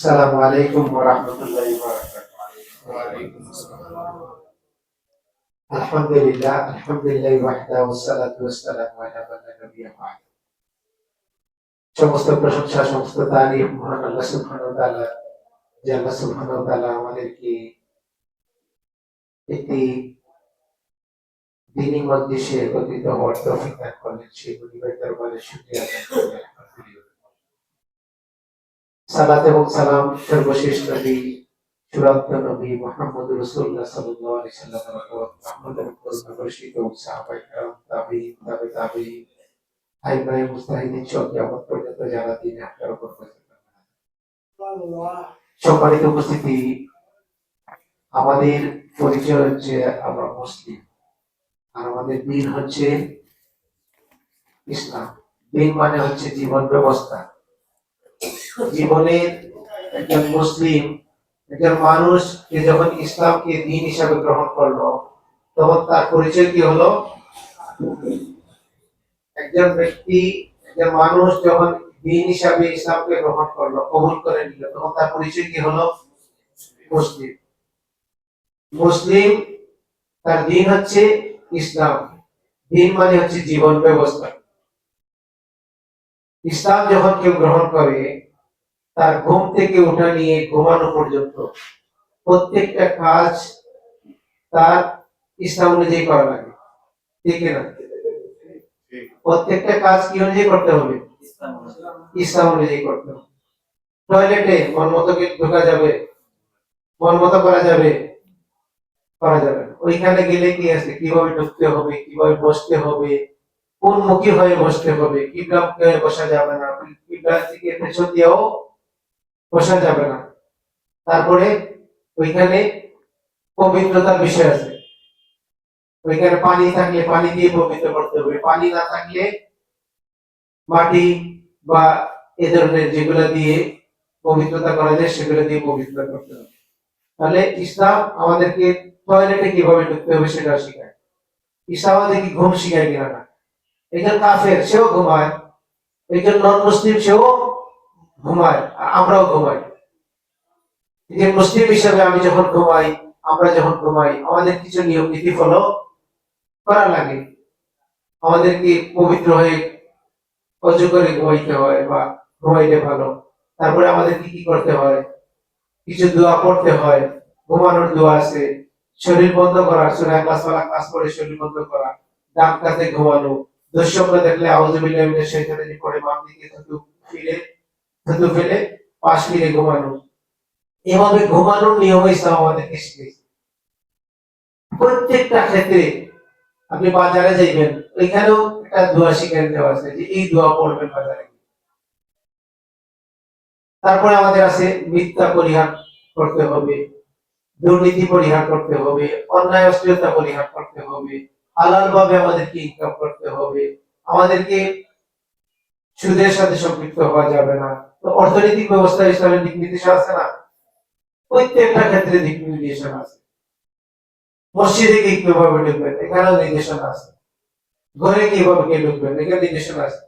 السلام عليكم ورحمة الله وبركاته. وعليكم السلام. الحمد لله وحده والصلاة والسلام على من لا نبي بعده. সমস্ত প্রশংসা সমস্ত তারিফ মহান আল্লাহ সুবহানাহু ওয়া তাআলা, যে আল্লাহ সুবহানাহু ওয়া তাআলা আমাদেরকে একটি দ্বীনি মজলিসে একত্রিত হওয়ার তৌফিক দান করলেন। সেই পরিবার দরবারে শুকরিয়া আদায় করি আলহামদুলিল্লাহ। সালাত এবং সালাম সর্বশেষ নবী চূড়ান্ত নবী মুহাম্মদ রাসূলুল্লাহ সাল্লাল্লাহু আলাইহি ওয়াসাল্লামের উপর আমাদের বর্ষিত হোক। সাহাবায়ে কেরাম, তাবেঈন, তাবেঈন, আইমায়ে মুজতাহিদিন সহ কিয়ামত পর্যন্ত যারা দ্বীনে হকের উপর সম্মানিত উপস্থিতি, আমাদের পরিচয় হচ্ছে আমরা মুসলিম, আর আমাদের দ্বীন হচ্ছে ইসলাম। দ্বীন মানে হচ্ছে জীবন ব্যবস্থা। জীবনের একজন মুসলিম, একজন মানুষ যখন ইসলামকে দ্বীন হিসাবে গ্রহণ করলো, তখন তার পরিচয় কি হলো? একজন ব্যক্তি, একজন মানুষ যখন দ্বীন হিসাবে ইসলামকে গ্রহণ করলো, কবুল করে নিল, তখন তার পরিচয় কি হলো? মুসলিম। মুসলিম, তার দ্বীন হচ্ছে ইসলাম। দ্বীন মানে হচ্ছে জীবন ব্যবস্থা। ইসলাম যখন কেউ গ্রহণ করে, তার ঘুম থেকে ওঠা নিয়ে ঘুমানো পর্যন্ত প্রত্যেকটা কাজ তার ইসলাম অনুযায়ী করা লাগে, ঠিক না? প্রত্যেকটা কাজ কি অনুযায়ী করতে হবে? ইসলাম অনুযায়ী করতে হবে। টয়লেটে মন মতো ঢোকা যাবে? মন মতো করা যাবে? করা যাবে না। ওইখানে গেলে কি আছে, কিভাবে ঢুকতে হবে, কিভাবে বসতে হবে, কোন মুখী হয়ে বসতে হবে, কিবলা মুখে বসা যাবে না, কিবলা থেকে পেছন দিয়েও বসা যাবে না। তারপরে ওইখানে পবিত্রতার বিষয় আছে। ওইখানে পানি থাকলে পানি দিয়ে পবিত্র করতে হবে, পানি না থাকলে মাটি বা এ ধরনের যেগুলো দিয়ে পবিত্রতা করা যায় সেগুলো দিয়ে পবিত্র করতে হবে। তাহলে ইসলাম আমাদেরকে টয়লেটে কিভাবে ঢুকতে হবে সেটা শেখায়। ইসলাম আমাদেরকে ঘুম শিখায় কিনা না। একজন কাফের সেও ঘুমায়, একজন নন মুসলিম সেও ঘুমায়, আর আমরাও ঘুমাই। একজন মুসলিম হিসাবে আমি যখন ঘুমাই, আমরা যখন ঘুমাই, আমাদের কিছু নিয়ম নীতি ফলো করা লাগে। আমাদেরকে পবিত্র হয়ে অজু করে ঘুমাইতে হয় বা ঘুমাইলে ভালো। তারপরে আমাদেরকে কি করতে হয়? কিছু দোয়া পড়তে হয়। ঘুমানোর দোয়া আছে, শরীর বন্ধ করা, সূরা ইখলাস ওয়ালা কাজ করে শরীর বন্ধ করা, ডান কাতে ঘুমানো, দুঃস্বপ্ন দেখলে আউযু বিল্লাহি মিনাশ শাইতানির রাজিম পড়ে বাম দিকে থুতু ফেলে পাশ ফিরে ঘুমানো। এভাবে ঘুমানোর নিয়ম ইসলাম আমাদেরকে শিখিয়েছে। প্রত্যেকটা ক্ষেত্রে আপনি বাজারে যাইবেন, ওইখানেও একটা দোয়া শিখিয়ে দেওয়া আছে যে এই দোয়া পড়বেন বাজারে। তারপরে আমাদের আছে মিথ্যা পরিহার করতে হবে, দুর্নীতি পরিহার করতে হবে, অন্যায় অশ্লীলতা পরিহার করতে হবে, হালাল ভাবে আমাদেরকে ইনকাম করতে হবে, আমাদেরকে সুদের সাথে সম্পৃক্ত হওয়া যাবে না। তো অর্থনৈতিক ব্যবস্থা ইসলামের দিক নির্দেশনা আছে না? প্রত্যেকটা ক্ষেত্রে দিক নির্দেশনা আছে। মসজিদে কিভাবে ঢুকবেন, এখানেও নির্দেশনা আছে। ঘরে কিভাবে কে ঢুকবেন, এখানে নির্দেশনা আছে।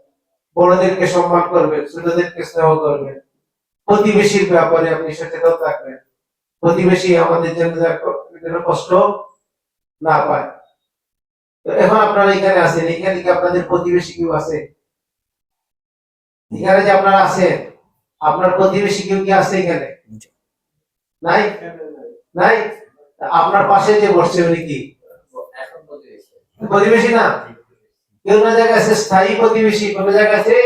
বড়দেরকে সম্মান করবেন, ছোটদেরকে স্নেহ করবেন, প্রতিবেশীর ব্যাপারে আপনি সচেতন থাকবেন, প্রতিবেশী আমাদের জন্য কষ্ট না পায়। তো এখন আপনারা এখানে আছেন, এখানে কি আপনাদের প্রতিবেশী কেউ আছে? এখানে যে আপনারা আছেন, আপনার প্রতিবেশী কেউ কি আছে এখানে? নাই? নাই? আপনার পাশে যে বসছে উনি কি প্রতিবেশী না? কেউ না জায়গায় আছে স্থায়ী প্রতিবেশী, কোন জায়গায় আছে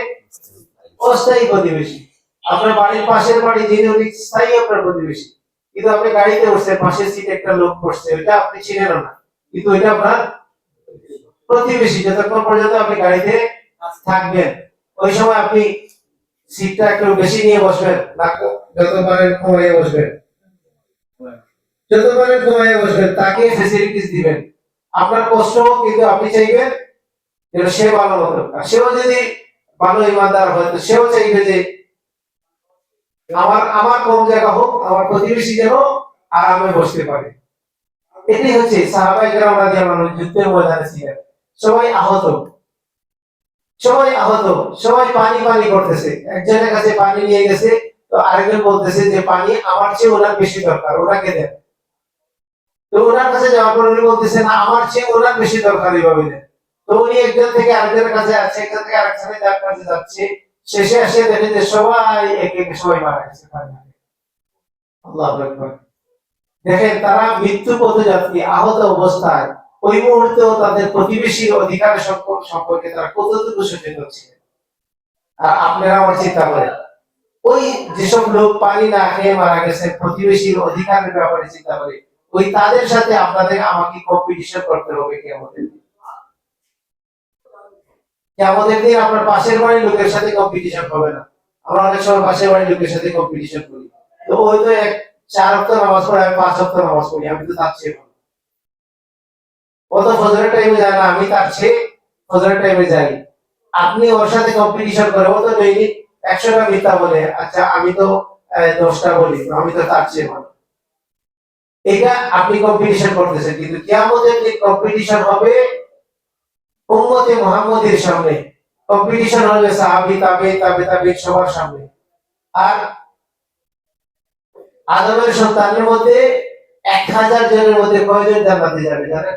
অস্থায়ী প্রতিবেশী। আপনার বাড়ির পাশের বাড়ি যিনি, উনি স্থায়ী আপনার প্রতিবেশী, কিন্তু আপনি গাড়িতে উঠছেন, পাশের সিটে একটা লোক বসছে, ওইটা আপনি চিনেন না, কিন্তু ওইটা আপনার প্রতিবেশী। যতক্ষণ পর্যন্ত আপনি গাড়িতে থাকবেন, ওই সময় আপনি সিটটা একটু বেশি নিয়ে বসবেন না, যতবারের ঘুমাইয়ে বসবেন, যতবারের ঘুমাইয়ে বসবেন, তাকে ফ্যাসিলিটিস দিবেন। আপনার কষ্ট, কিন্তু আপনি চাইবেন যেন সে ভালো মতো। সেও যদি ভালো ইমানদার হয়, তো সেও চাইবে যে আমার কম জায়গা হোক, আমার প্রতিবেশী যেন আরামে বসতে পারে। এটাই হচ্ছে সাহাবায়ে কেরাম রাদিয়াল্লাহু আনহুম যুদ্ধের ময়দানে ছিলেন, সবাই আহত, সবাই আহত, সবাই পানি পানি করতেছে। একজনের কাছে পানি নিয়ে গেছে, তো তো আরেকজন বলতেছে যে পানি আমার চেয়ে ওনার বেশি দরকার, ওনাকে দেন। তো ওনার কাছে যাওয়ার পর উনি বলতেছে না আমার চেয়ে ওনার বেশি দরকার, এইভাবে দেন। তো উনি একজন থেকে আরেকজনের কাছে যাচ্ছে, একজন থেকে আরেকজনের কাছে যাচ্ছে, শেষে এসে দেখে যে সবাই একে একে সবাই মারা গেছে। আল্লাহু আকবার। দেখেন তারা মৃত্যু পথযাত্রী আহত অবস্থায় ওই মুহূর্তেও তাদের প্রতিবেশীর অধিকার সম্পর্কে তারা কতটুকু সচেতন ছিলেন। আর আপনারা আমার চিন্তা করেন, ওই যেসব লোক পানি না খেয়ে মারা গেছে প্রতিবেশীর অধিকারের ব্যাপারে চিন্তা করে, ওই তাদের সাথে আপনাদের আমাকে কম্পিটিশন করতে হবে কিয়ামতের দিন। কিয়ামতের দিন আপনার পাশের বাড়ির লোকের সাথে কম্পিটিশন হবে না। আমরা অনেক সময় পাশের বাড়ির লোকের সাথে কম্পিটিশন করি, তো ওই তো 4 ওয়াক্ত নামাজ পড়ে, আমি 5 ওয়াক্ত নামাজ পড়ি, আমি তো তার চেয়ে ভালো। ও তো ফজরের টাইমে যায় না, আমি তার চেয়ে ফজরের টাইমে যাই। আপনি ওর সাথে কম্পিটিশন করে, ও তো দৈনিক 100টা মিথ্যা বলে, আচ্ছা আমি তো 10টা বলি, আমি তো তার চেয়ে ভালো। এটা আপনি কম্পিটিশন করতেছেন, কিন্তু কিয়ামতের দিন কম্পিটিশন হবে উম্মতে মুহাম্মদের সামনে, কম্পিটিশন হবে সাহাবী তাবে সবার সামনে। আর আদমের সন্তানের মধ্যে 1000 জনের মধ্যে কয়জন জান্নাতে যাবে জানেন?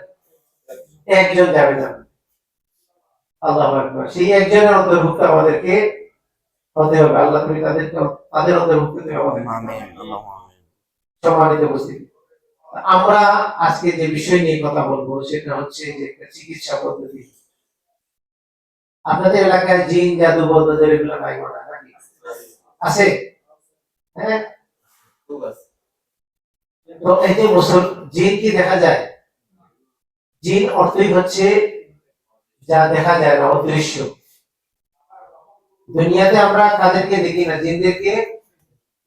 একজন যাবে না। আল্লাহু আকবার। সেই একজনের অন্তর্ভুক্ত আমাদেরকে হতে হবে। আল্লাহ তুমি তাদের অন্তর্ভুক্ত করে আমাদের। আমিন আল্লাহুম্মা আমিন। সম্মানিত উপস্থিতি, আমরা আজকে যে বিষয় নিয়ে কথা বলবো সেটা হচ্ছে যে চিকিৎসা পদ্ধতি। আপনাদের এলাকায় জিন জাদু বলদের এগুলো নাই বলা নাকি? আছে? হ্যাঁ, তো এই যে মুসল জিন কি দেখা যায়? জিন অর্থই হচ্ছে যা দেখা যায় না, অদৃশ্য। দুনিয়াতে আমরা কাদেরকে দেখি না, জিনদেরকে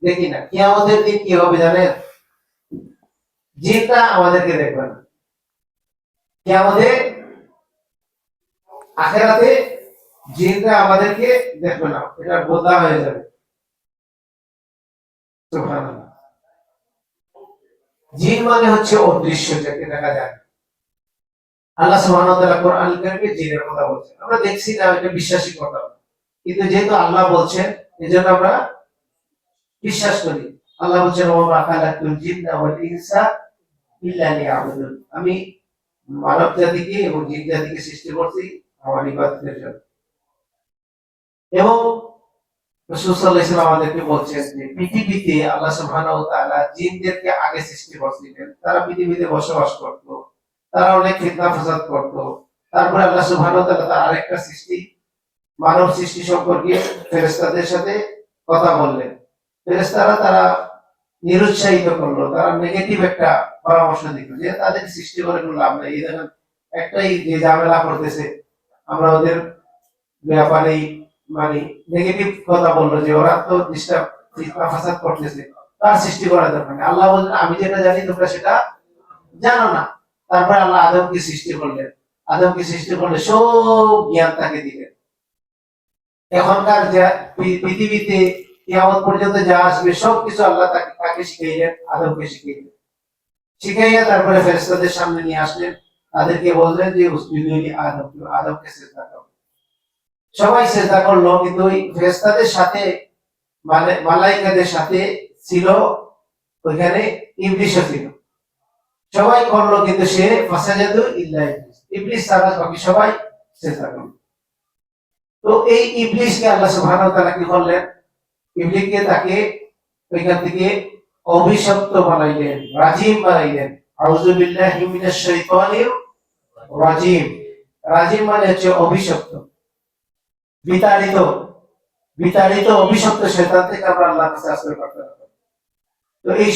দেখি না। কিয়ামতের দিন কি হবে জানেন? জিনটা আমাদেরকে দেখবে না। কিয়ামতে আখিরাতে জিনটা আমাদেরকে দেখবে না, এটা বদলা হয়ে যাবে। সুবহানাল্লাহ। জিন মানে হচ্ছে অদৃশ্য, যাকে দেখা যায়। আল্লাহ সুবহানাহু ওয়া তাআলা কোরআনুল কারীমে জিনের কথা বলছেন, আমরা দেখছি না, এটা বিশ্বাসই কথা, কিন্তু যেহেতু আল্লাহ বলছেন এজন্য আমরা বিশ্বাস করি। আল্লাহ বলছেন ওয়া মা খালাকুল জিন্না ওয়াল ইনসা ইল্লা লিয়াবুদুন, আমি মানব জাতিকে এবং জিন জাতিকে সৃষ্টি করছি আমার ইবাদতের জন্য। এবং রাসূল সাল্লাল্লাহু আলাইহি ওয়াসাল্লাম আমাদেরকে বলছেন যে পৃথিবীতে আল্লাহ সুবহানাহু ওয়া তাআলা জিনদেরকে আগে সৃষ্টি করেছিলেন, তারা পৃথিবীতে বসবাস করত, তারা অনেক ফিতনা ফাসাদ করত। তারপরে আল্লাহ সুবহানাহু ওয়া তাআলা তার আরেকটা সৃষ্টি, মানব সৃষ্টি সম্পর্কে ফেরেশতাদের সাথে কথা বললেন। ফেরেশতারা তারা নিরুৎসাহিত করলো, তারা নেগেটিভ একটা পরামর্শ দিল যে তাদের সৃষ্টি করে কোনো লাভ নাই, এই দেখেন একটাই যে ঝামেলা করতেছে, আমরা ওদের ব্যাপারে মানে নেগেটিভ কথা বললো যে ওরা তো ডিস্টার্ব ফিতনা ফাসাদ করতেছে, তার সৃষ্টি করা দরকার নেই। আল্লাহ বললেন আমি যেটা জানি তোমরা সেটা জানো না। তারপরে আল্লাহ আদমকে সৃষ্টি করলেন, আদমকে সৃষ্টি করলে সব জ্ঞান তাকে দিলেন। এখনকার যা পৃথিবীতে কিয়ামত পর্যন্ত যা আসবে সবকিছু আল্লাহ তাকে শিখাইলেন, আদমকে শিখাইলেন। শিখাইয়া তারপরে ফেরেশতাদের সামনে নিয়ে আসলেন, তাদেরকে বললেন যে উসজুদু লি আদম, আদমকে সিজদা করো। সবাই সিজদা করলো, কিন্তু ওই ফেরেশতাদের সাথে মানে মালাইকাদের সাথে ছিল ওইখানে ইবলিসও ছিল। সবাই করলো, কিন্তু সে ফাসাজাদু ইল্লা ইবলিস, ইবলিস ছাড়া বাকি সবাই সিজদা করলো। তো এই ইবলিসকে আল্লাহ সুবহানাহু ওয়া তাআলা কি করলেন? ইবলিসকে তাকে ওইখান থেকে অভিশপ্ত বানাইলেন, রাজিম বানাইলেন। আউযু বিল্লাহি মিনাশ শাইতানির রাজিম। রাজিম মানে হচ্ছে অভিশপ্ত, বিতাড়িত, বিতাড়িত অভিশপ্ত শয়তান থেকে আমরা আল্লাহর কাছে আশ্রয় প্রার্থনা করি। তো এই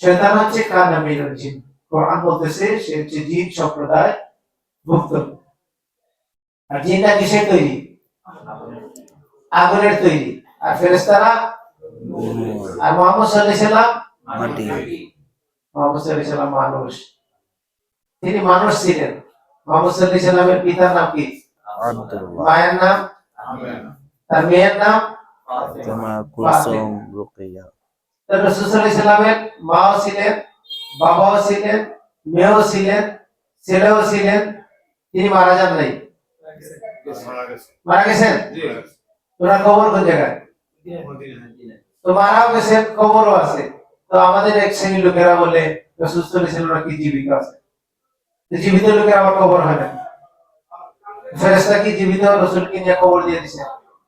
শয়তান হচ্ছে কানা মিনাল জিন। কোরআন বলতেছে সে হচ্ছে জিন সম্প্রদায় ভুক্ত। আর জিনটা কিসের তৈরি? আগুনের তৈরি। আর ফেরেশতারা, আর মুহাম্মদ সাল্লাল্লাহু আলাইহি সাল্লাম মাটি। মুহাম্মদ সাল্লাল্লাহু আলাইহি সাল্লাম মানুষ, তিনি মানুষ ছিলেন। মুহাম্মদ সাল্লাল্লাহু আলাইহি সাল্লামের পিতার নাম কি? আব্দুল্লাহ। মায়ের নাম? তার মেয়ের নাম? ফাতেমা কুলসুম রুকিয়া। তার রাসূল সাল্লাল্লাহু আলাইহি সাল্লামের মাও ছিলেন, বাবাও ছিলেন, মেয়েও ছিলেন, ছেলেও ছিলেন। তিনি মারা যান নাই? মারা গেছেন। ওনার কবর কোন জায়গায়? তো মারাও গেছে, কবরও আছে। তো আমাদের এক শ্রেণীর লোকেরা বলে রাসূল সাল্লাল্লাহু আলাইহি ওয়াসাল্লাম কি জীবিত আছে, তো জীবিত লোকের আবার কবর হয় না, ফেরেশতা কি জীবিত রাসূলকে নিয়ে কবর দিয়ে দিছে?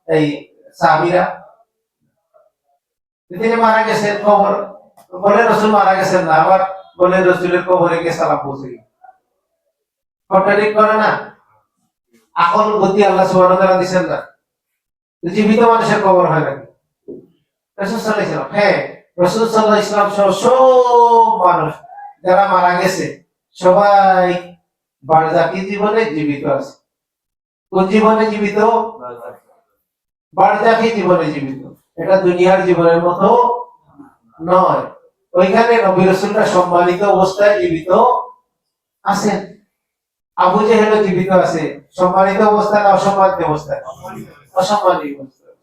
এই সাহাবীরা, তিনি মারা গেছেন, কবর বলে রাসূল মারা গেছেন না, আবার বলে রাসূলের কবরে গিয়ে সালাম পৌঁছে গেল। কন্ট্রাডিক্ট করে না? আকল বুদ্ধি আল্লাহ সুবহানাহু ওয়া তাআলা দিবেন না? তো জীবিত মানুষের কবর হয় না রাসূল সাল্লাল্লাহু আলাইহি ওয়াসাল্লাম? হ্যাঁ, রাসূল সাল্লাল্লাহু আলাইহি ওয়াসাল্লাম সহ সব মানুষ যারা মারা গেছে সবাই বারজাকি জীবনে জীবিত আছে। কোন জীবনে জীবিত? বারজাকি জীবনে জীবিত। এটা দুনিয়ার জীবনের মতো নয়। ওইখানে নবী রাসূলরা সম্মানিত অবস্থায় জীবিত আছেন। আবু জেহেলও জীবিত আছে, সম্মানিত অবস্থায় না অসম্মানিত অবস্থায়? অসম্মানিত অবস্থায়।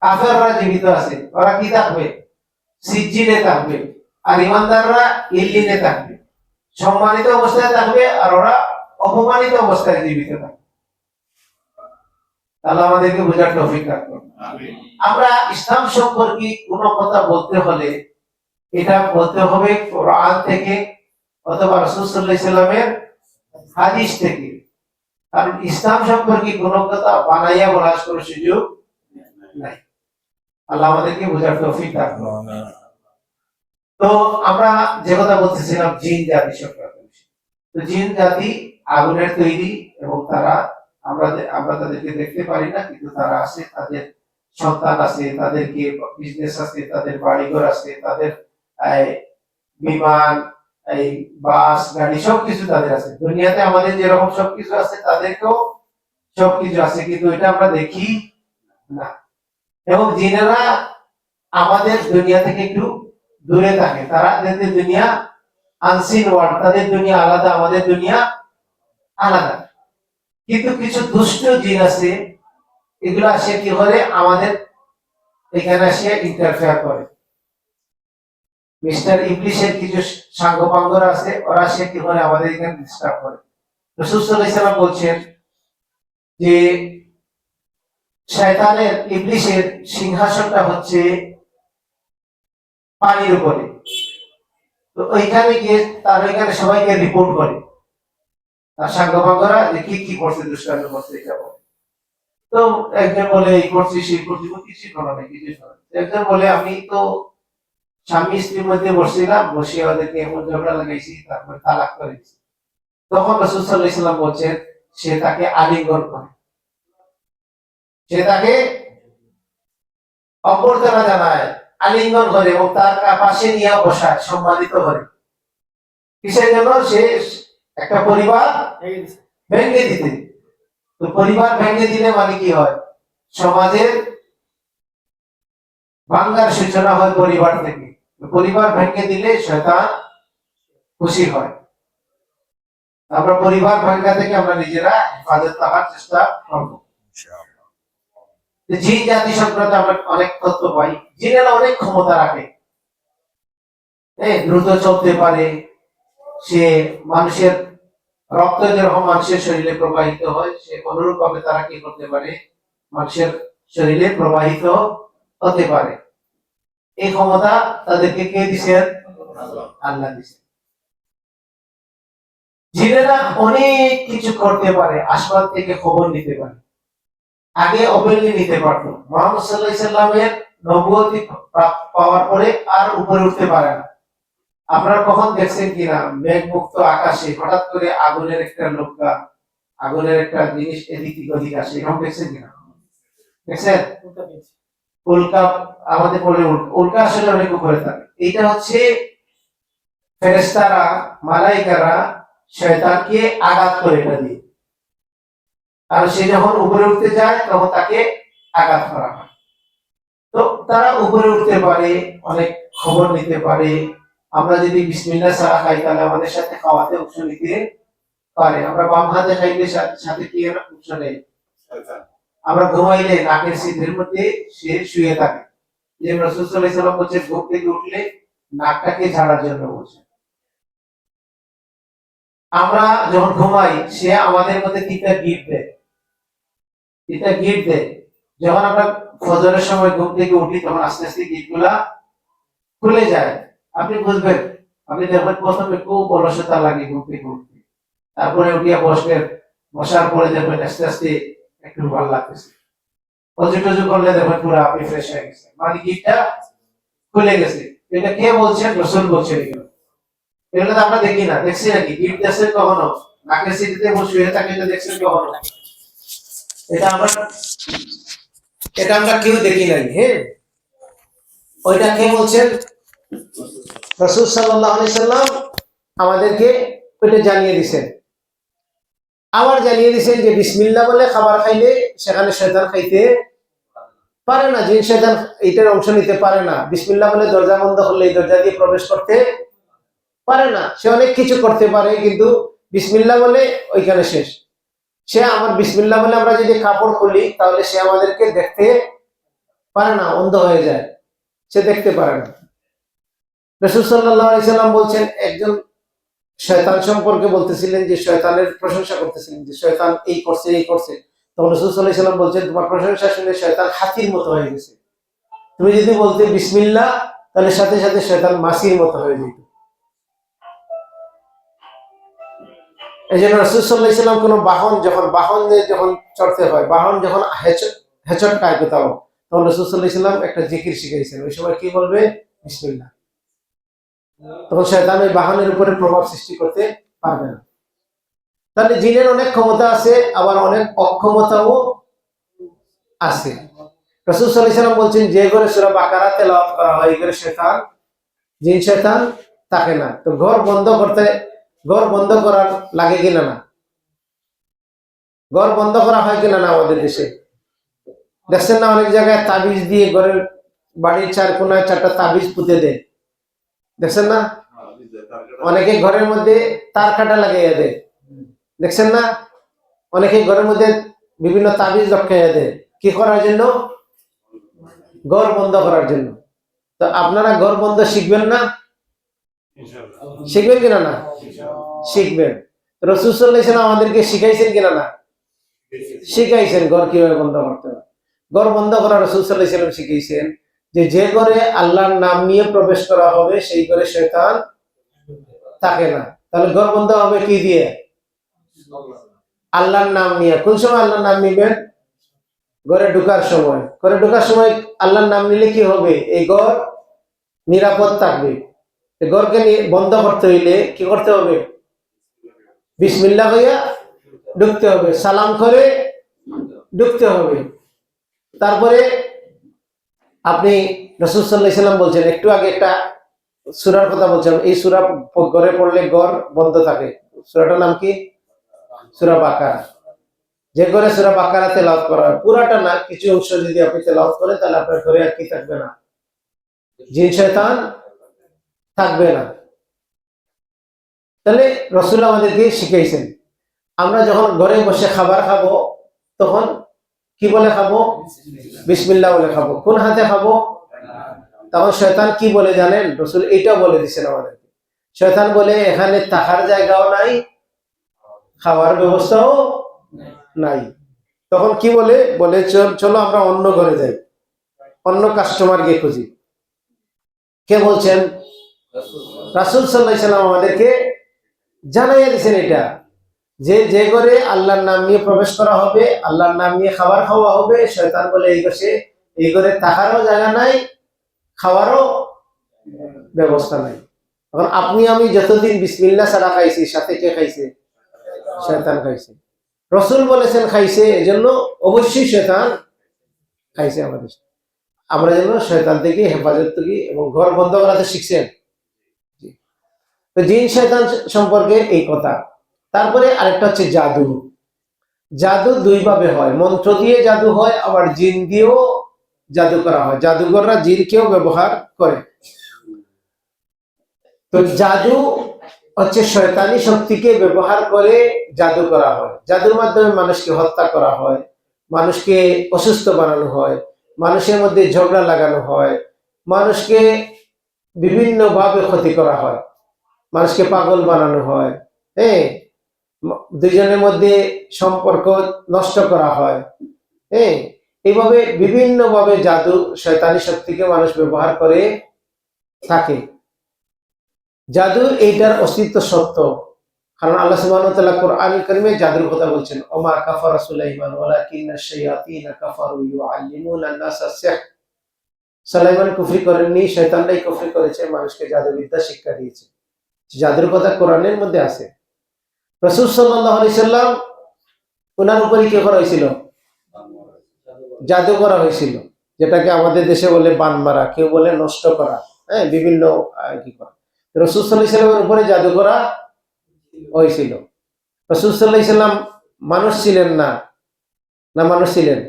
কাফেররা জীবিত আছে, ওরা কি থাকবে? সিজ্জিনে থাকবে। আর ইমানদাররা ইল্লিনে থাকবে। সম্মানিত অবস্থায় থাকবে আর ওরা অপমানিত অবস্থায় জীবিত থাকবে। আল্লাহ আমাদেরকে বোঝার তৌফিক দান করুন। আমরা ইসলাম সম্পর্কে কোনো কথা বলতে হলে এটা বলতে হবে কোরআন থেকে অথবা রাসূল সাল্লাল্লাহু আলাইহি ওয়াসাল্লামের হাদিস থেকে। কারণ ইসলাম সম্পর্কে কোনো কথা বানাইয়া বলার কোনো সুযোগ নাই। আল্লাহ আমাদেরকে বোঝার তৌফিক দান করুন। তো আমরা যে কথা বলতেছিলাম জিন জাতি সম্পর্কে, তো জিন জাতি আগুনের তৈরি এবং তারা আমরা তাদেরকে দেখতে পারি না, কিন্তু তারা আছে, তাদের সন্তান আছে, তাদেরকে বিজনেস আছে, তাদের বাড়িঘর আছে, তাদের বিমান, এই বাস গাড়ি সবকিছু তাদের আছে। দুনিয়াতে আমাদের যেরকম সবকিছু আছে তাদেরকেও সবকিছু আছে, কিন্তু এটা আমরা দেখি না। এবং জিনেরা আমাদের দুনিয়া থেকে একটু দূরে থাকে, তারা তাদের দুনিয়া আনসিন ওয়ার্ল্ড, তাদের দুনিয়া আলাদা, আমাদের দুনিয়া আলাদা। কিন্তু কিছু দুষ্ট জিন আছে, এগুলো আসে কি করে আমাদের এখানে এসে ইন্টারফেয়ার করে। মিস্টার ইবলিশের কিছু সাঙ্গপাঙ্গরা আছে, ওরা সে কি করে আমাদের এখানে ডিস্টার্ব করে। রাসূল সাল্লাল্লাহু আলাইহি ওয়াসাল্লাম বলছেন যে শয়তানের, ইবলিশের সিংহাসনটা হচ্ছে পানির উপরে। তো ওইখানে গিয়ে তার ওইখানে সবাইকে রিপোর্ট করে, তার সাঙ্গপাঙ্গরা যে কি কি করছে, দুষ্কর্ম করছে, এটা বলে। তো একজন বলে এই করছি সেই করছি, কিছু করা নেই, কিছু করা নেই। একজন বলে আমি তো স্বামী স্ত্রীর মধ্যে বসছিলাম, বসে ওদেরকে এমন ঝগড়া লাগাইছি, তারপরে তালাক করেছি। তখন রাসূল সাল্লাল্লাহু আলাইহি ওয়াসাল্লাম বলছেন সে তাকে আলিঙ্গন করে, সে তাকে অভ্যর্থনা জানায়, আলিঙ্গন করে এবং তার পাশে নিয়ে বসায়, সম্মানিত করে। কিসের জন্য? সে একটা পরিবার ভেঙে দিতে। তো পরিবার ভেঙে দিলে মানে কি হয়? সমাজের ভাঙ্গার সূচনা হয় পরিবার থেকে। পরিবার ভেঙে দিলে শয়তান খুশি হয়। আমরা পরিবার ভাঙ্গা থেকে আমরা নিজেরা হেফাজত করার চেষ্টা করব। জিন জাতি সম্পর্কে আমরা অনেক তথ্য পাই। জিনেরা অনেক ক্ষমতা রাখে, দ্রুত চলতে পারে। সে মানুষের রক্ত যেরকম মানুষের শরীরে প্রবাহিত হয়, সে অনুরূপ ভাবে তারা কি করতে পারে? মানুষের শরীরে প্রবাহিত হতে পারে। এই ক্ষমতা তাদেরকে কে দিয়েছেন? আল্লাহ দিয়েছেন। জিনেরা অনেক কিছু করতে পারে, আসমান থেকে খবর নিতে পারে। আগে ওপেনলি নিতে পারতো। মুহাম্মদ সাল্লাল্লাহু আলাইহি সাল্লামের নবুয়তি পাওয়ার পরে আর উপরে উঠতে পারে না। আপনারা কখন দেখছেন কিনা মেঘ মুক্ত আকাশে হঠাৎ করে আগুনের একটা নৌকা, আগুনের একটা জিনিস এদিক ওদিক আসে, এরকম দেখছেন কিনা? দেখছেন? উল্কা আমাদের পরে উল্কা আসলে অনেক উপরে থাকে। এটা হচ্ছে ফেরেশতারা, মালাইকারা শয়তানকে আঘাত করে এটা দিয়ে। আর সে যখন উপরে উঠতে যায় তখন তাকে আঘাত করা হয়। তো তারা উপরে উঠতে পারে, অনেক খবর নিতে পারে। আমরা যদি বিসমিল্লাহ ছাড়া খাই তাহলে আমাদের সাথে খাওয়াতে অংশ নিতে পারে। আমরা বাম হাতে খাইলে সাথে কি অংশ নেই? আমরা ঘুমাইলে নাকের ছিদ্রের মধ্যে সে শুয়ে থাকে। যে রাসূল সাল্লাল্লাহু আলাইহি ওয়াসাল্লাম বলেছেন ঘুম থেকে উঠলে নাকটাকে ঝাড়ার জন্য বলছেন। আমরা যখন ঘুমাই সে আমাদের মধ্যে তিনটা গিফট দেয়, তিনটা গিফট দেয়। যখন আমরা ফজরের সময় ঘুম থেকে উঠি তখন আস্তে আস্তে গিটগুলা খুলে যায়, আপনি বুঝবেন। আপনি দেখবেন প্রথমে খুব অলসতা লাগে ঘুম থেকে উঠতে, তারপরে উঠিয়া বসবেন, বসার পরে দেখবেন আস্তে আস্তে একটু ভালো লাগতেছে। অজু টজু করলে দেখবেন পুরো আপনি ফ্রেশ হয়ে গেছে, মানে গিটটা খুলে গেছে। এটা কে বলছেন? রাসূল বলছেন। এগুলো তো আমরা দেখি না, দেখছি নাকি? গিট দেখছেন কখনো? নাকের সিটিতে বসে শুয়ে থাকে, এটা দেখছেন কখনো? এটা আমরা এটা আমরা কেউ দেখি নাই। হ্যাঁ, ওইটা কে বলছেন? রাসূল সাল্লাল্লাহু আলাইহি সাল্লাম আমাদেরকে ওইটা জানিয়ে দিয়েছেন। আবার জানিয়ে দিয়েছেন যে বিসমিল্লাহ বলে খাবার খাইলে সেখানে শয়তান খাইতে পারে না, জিন শয়তান এটার অংশ নিতে পারে না। বিসমিল্লাহ বলে দরজা বন্ধ করলে এই দরজা দিয়ে প্রবেশ করতে পারে না। সে অনেক কিছু করতে পারে, কিন্তু বিসমিল্লাহ বলে ওইখানে শেষ। সে আমার বিসমিল্লাহ বলে আমরা যদি কাপড় খুলি তাহলে সে আমাদেরকে দেখতে পারে না, অন্ধ হয়ে যায়, সে দেখতে পারে না। রাসূল সাল্লাল্লাহু আলাইহি সাল্লাম বলছেন, একজন শয়তান সম্পর্কে বলতেছিলেন, যে শয়তানের প্রশংসা করতেছিলেন যে শয়তান এই করছে এই করছে। তখন রাসূল সাল্লাল্লাহু আলাইহি সাল্লাম বলছেন, তোমার প্রশংসা শুনে শয়তান হাতির মতো হয়ে গেছে। তুমি যদি বলতে বিসমিল্লাহ, তাহলে সাথে সাথে শয়তান মাছির মতো হয়ে যেত। এই জন্য রাসূল সাল্লাল্লাহু আলাইহি সাল্লাম কোনো বাহন যখন চড়তে হয়, বাহন যখন হেঁচট খায় কোথাও, তখন রাসূল সাল্লাল্লাহু আলাইহি সাল্লাম একটা জিকির শিখাইছেন। ওই সময় কি বলবে? বিসমিল্লাহ। তখন শয়তান ওই বাহনের উপরে প্রভাব সৃষ্টি করতে পারবে না। তাহলে জিনের অনেক ক্ষমতা আছে, আবার অনেক অক্ষমতাও আছে। রাসূল সাল্লাল্লাহু আলাইহি সাল্লাম বলছেন, যে ঘরে সূরা বাকারা তেলাওয়াত করা হয়, এই ঘরে শয়তান, জিন শয়তান থাকে না। তো ঘর বন্ধ করার লাগে কিনা না? ঘর বন্ধ করা হয় কিনা না? আমাদের দেশে দেখছেন না, অনেক জায়গায় তাবিজ দিয়ে ঘরের বাড়ির চার কোনায় 4টা তাবিজ পুঁতে দেয়, দেখছেন না? অনেকে ঘরের মধ্যে তার কাটা লাগাইয়া দেয়, দেখছেন না? অনেকে ঘরের মধ্যে বিভিন্ন তাবিজ লটকাইয়া দেয়, কি করার জন্য? ঘর বন্ধ করার জন্য। তো আপনারা ঘর বন্ধ শিখবেন না? শিখবেন কিনা না? শিখবেন। রাসূল সাল্লাল্লাহু আলাইহি সাল্লাম আমাদেরকে শিখাইছেন কিনা না? শিখাইছেন ঘর কিভাবে বন্ধ করতে হবে। ঘর বন্ধ করা রাসূল সাল্লাল্লাহু আলাইহি সাল্লাম শিখাইছেন যে ঘরে আল্লাহর নাম নিয়ে প্রবেশ করা হবে সেই ঘরে শয়তান থাকে না। তাহলে ঘর বন্ধ হবে কি দিয়ে? আল্লাহর নাম নিয়ে। কোন সময় আল্লাহর নাম নিবেন? ঘরে ঢোকার সময়। ঘরে ঢোকার সময় আল্লাহর নাম নিলে কি হবে? এই ঘর নিরাপদ থাকবে। ঘরকে বন্ধ করতে হইলে কি করতে হবে? বিসমিল্লাহ কইয়া ঢুকতে হবে, সালাম করে ঢুকতে হবে। তারপরে আপনি রাসূল সাল্লাল্লাহু আলাইহি সাল্লাম বলছেন, একটু আগে একটা সূরার কথা বলছেন, এই সূরা ঘরে পড়লে ঘর বন্ধ থাকে। সূরাটার নাম কি? সূরা বাকারা। যে ঘরে সূরা বাকারা তেলাওয়াত করা হয়, পুরাটা না, কিছু অংশ যদি আপনি তেলাওয়াত করেন, তাহলে আপনার ঘরে আর কি থাকবে না? জিন শয়তান থাকবে না। তাহলে রাসূল আমাদেরকে শিখাইছেন, আমরা যখন ঘরে বসে খাবার খাবো তখন কি বলে খাবো? বিসমিল্লাহ বলে খাবো। কোন হাতে খাবো? তখন শয়তান কি বলে জানেন? রাসূল এইটাও বলে দিয়েছেন আমাদেরকে। শয়তান বলে, এখানে থাকার জায়গাও নাই, খাওয়ার ব্যবস্থাও নাই। তখন কি বলে? বলে চলো আমরা অন্য ঘরে যাই, অন্য কাস্টমারকে খুঁজি। কে বলছেন? রাসূল সাল্লাল্লাহু আলাইহি সাল্লাম আমাদেরকে জানাইয়া দিয়েছেন এটা, যে ঘরে আল্লাহর নাম নিয়ে প্রবেশ করা হবে, আল্লাহর নাম নিয়ে খাবার খাওয়া হবে, শয়তান বলে এই ঘরে থাকারও জায়গা নাই, খাওয়ারও ব্যবস্থা নাই। এখন আপনি আমি যতদিন বিসমিল্লাহ ছাড়া খাইছি, সাথে কে খাইছে? শয়তান খাইছে। রাসূল বলেছেন খাইছে, এজন্য অবশ্যই শয়তান খাইছে আমাদের। আমরা যেন শয়তান থেকে হেফাজত করি এবং ঘর বন্ধ করাতে শিখছেন। তো জিন শয়তান সম্পর্কে এই কথা। তারপরে আরেকটা হচ্ছে জাদু। জাদু দুই ভাবে হয়, মন্ত্র দিয়ে জাদু হয়, আবার জিন দিয়েও জাদু করা হয়। জাদুঘররা জিনকেও ব্যবহার করে। তো জাদু হচ্ছে শয়তানি শক্তিকে ব্যবহার করে জাদু করা হয়। জাদুর মাধ্যমে মানুষকে হত্যা করা হয়, মানুষকে অসুস্থ বানানো হয়, মানুষের মধ্যে ঝগড়া লাগানো হয়, মানুষকে বিভিন্ন ভাবে ক্ষতি করা হয়, মানুষকে পাগল বানানো হয়, হ্যাঁ, দুজনের মধ্যে সম্পর্ক নষ্ট করা হয়, হ্যাঁ, এইভাবে বিভিন্ন ভাবে জাদু শয়তানি শক্তিকে মানুষ ব্যবহার করে থাকে। জাদুর এইটার অস্তিত্ব সত্য, কারণ আল্লাহ সুবহানাহু ওয়া তাআলা কোরআনুল কারীমে জাদুর কথা বলছেন, ওমা কাফারা সুলাইমান ওয়ালাকিন্না শায়াতিনা কাফারু ইউআল্লিমুনা আন-নাসা সিহর। সুলাইমান কুফরি করেননি, শয়তানরাই কুফরি করেছে, মানুষকে জাদুবিদ্যা শিক্ষা দিয়েছে। জাদুর কথা কোরআনের মধ্যে আছে। রাসূল সাল্লাল্লাহু আলাইহি সাল্লাম ওনার উপরে কি করা হয়েছিল? জাদু করা হয়েছিল, যেটাকে আমাদের দেশে বলে বান মারা, কেউ বলে নষ্ট করা, হ্যাঁ, বিভিন্ন কি করা। রাসূল সাল্লাল্লাহু আলাইহি সাল্লামের উপরে জাদু করা হয়েছিল। রাসূল সাল্লাল্লাহু আলাইহি সাল্লাম মানুষ ছিলেন না, না মানুষ ছিলেন?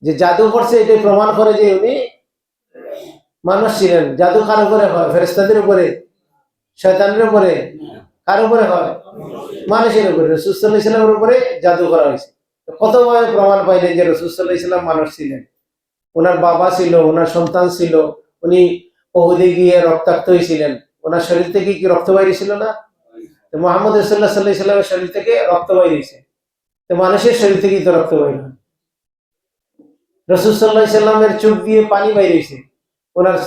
যে জাদু করছে এটাই প্রমাণ করে যে উনি মানুষ ছিলেন। জাদু কার উপরে হয়? ফেরেশতাদের উপরে, শয়তানের উপরে? কার উপরে হয়? মানুষের উপরে। রাসূল সাল্লাল্লাহু আলাইহি সাল্লামের উপরে জাদু করা হয়েছে। কতভাবে প্রমাণ পাইলেন যে রাসূল সাল্লাল্লাহু আলাইহি সাল্লাম মানুষ ছিলেন? ওনার বাবা ছিল, ওনার সন্তান ছিল, উনি উহুদে গিয়ে রক্তাক্ত হয়েছিলেন, ওনার শরীর থেকে কি রক্ত বাইরে ছিল না? তো মুহাম্মদ রাসূলুল্লাহ সাল্লাল্লাহু আলাইহি সাল্লামের শরীর থেকে রক্ত বাইরেছে, তো মানুষের শরীর থেকেই তো রক্ত বাইর হয়। রাসূল সাল্লাল্লাহু আলাইহি সাল্লামের চোখ দিয়ে পানি বাইরেছে, ওনার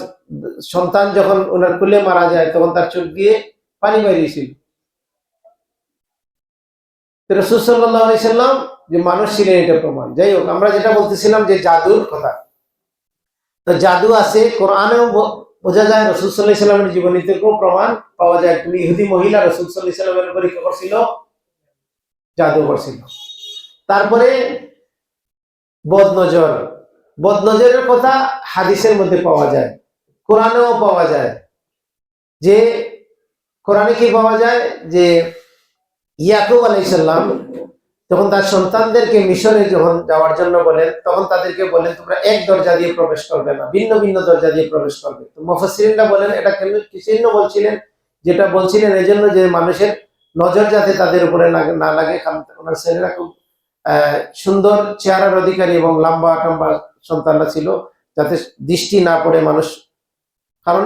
সন্তান যখন ওনার কোলে মারা যায় তখন তার চোখ দিয়ে পানি বাইরেছিল। রাসূল সাল্লাল্লাহু আলাইহি সাল্লাম যে মানুষ ছিলেন এটা প্রমাণ। যাই হোক, আমরা যেটা বলতেছিলাম যে জাদুর কথা, তো জাদু আছে কোরআনেও বোঝা যায়, রাসূল সাল্লাল্লাহু আলাইহি সাল্লামের জীবনী থেকেও প্রমাণ পাওয়া যায়। একজন ইহুদি মহিলা রাসূল সাল্লাল্লাহু আলাইহি সাল্লামের উপরে কি করছিল? জাদু করছিল। তারপরে বদনজর, বদনজরের কথা হাদিসের মধ্যে পাওয়া যায়, কোরআনেও পাওয়া যায়। যে কোরআনে কি পাওয়া যায় যে ইয়াকুব আলাইহিস সালাম যখন তার সন্তানদেরকে মিশরে যখন যাওয়ার জন্য বলেন, তখন তাদেরকে বলেন তোমরা এক দরজা দিয়ে প্রবেশ করবে না, ভিন্ন ভিন্ন দরজা দিয়ে প্রবেশ করবে। তো মুফাসসিরিনরা বলেন এটা কেন কিসের বলছিলেন? যেটা বলছিলেন এই জন্য যে মানুষের নজর যাতে তাদের উপরে না লাগে, কারণ ওনার ছেলেরা খুব সুন্দর চেহারার অধিকারী এবং লম্বা টম্বা সন্তানরা ছিল, যাতে দৃষ্টি না পড়ে মানুষ। কারণ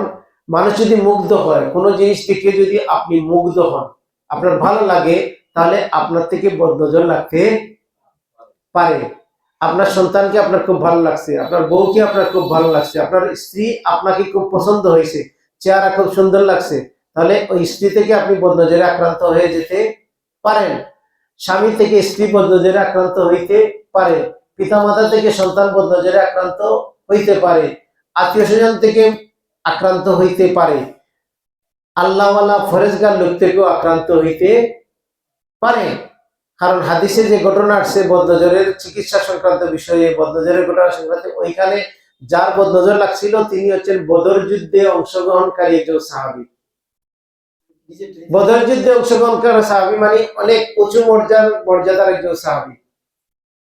মানুষ যদি মুগ্ধ হয়, কোনো জিনিস থেকে যদি আপনি মুগ্ধ হন, আপনার ভালো লাগে, তাহলে আপনার থেকে বদনজর লাগতে পারে। আপনার সন্তানকে আপনার খুব ভালো লাগছে, আপনার বউকে আপনার খুব ভালো লাগছে, আপনার স্ত্রী আপনাকে খুব পছন্দ হয়েছে, চেহারা খুব সুন্দর লাগছে, তাহলে ওই স্ত্রী থেকে আপনি বদনজরে আক্রান্ত হয়ে যেতে পারেন। স্বামী থেকে স্ত্রী বদনজরে আক্রান্ত হইতে পারে, পিতামাতা থেকে সন্তান বদনজরে আক্রান্ত হইতে পারে, আত্মীয় স্বজন থেকে আক্রান্ত হইতে পারে, আল্লাহওয়ালা ফরেজগার লোক থেকেও আক্রান্ত হইতে পারে। কারণ হাদিসে যে ঘটনা আসছে বদনজরের চিকিৎসা সংক্রান্ত বিষয়ে, বদনজরের ঘটনা সংক্রান্ত, ওইখানে যার বদনজর লাগছিল তিনি হচ্ছেন বদর যুদ্ধে অংশগ্রহণকারী একজন সাহাবী। বদর যুদ্ধে অংশগ্রহণকারী সাহাবী মানে অনেক উঁচু মর্যাদার একজন সাহাবী।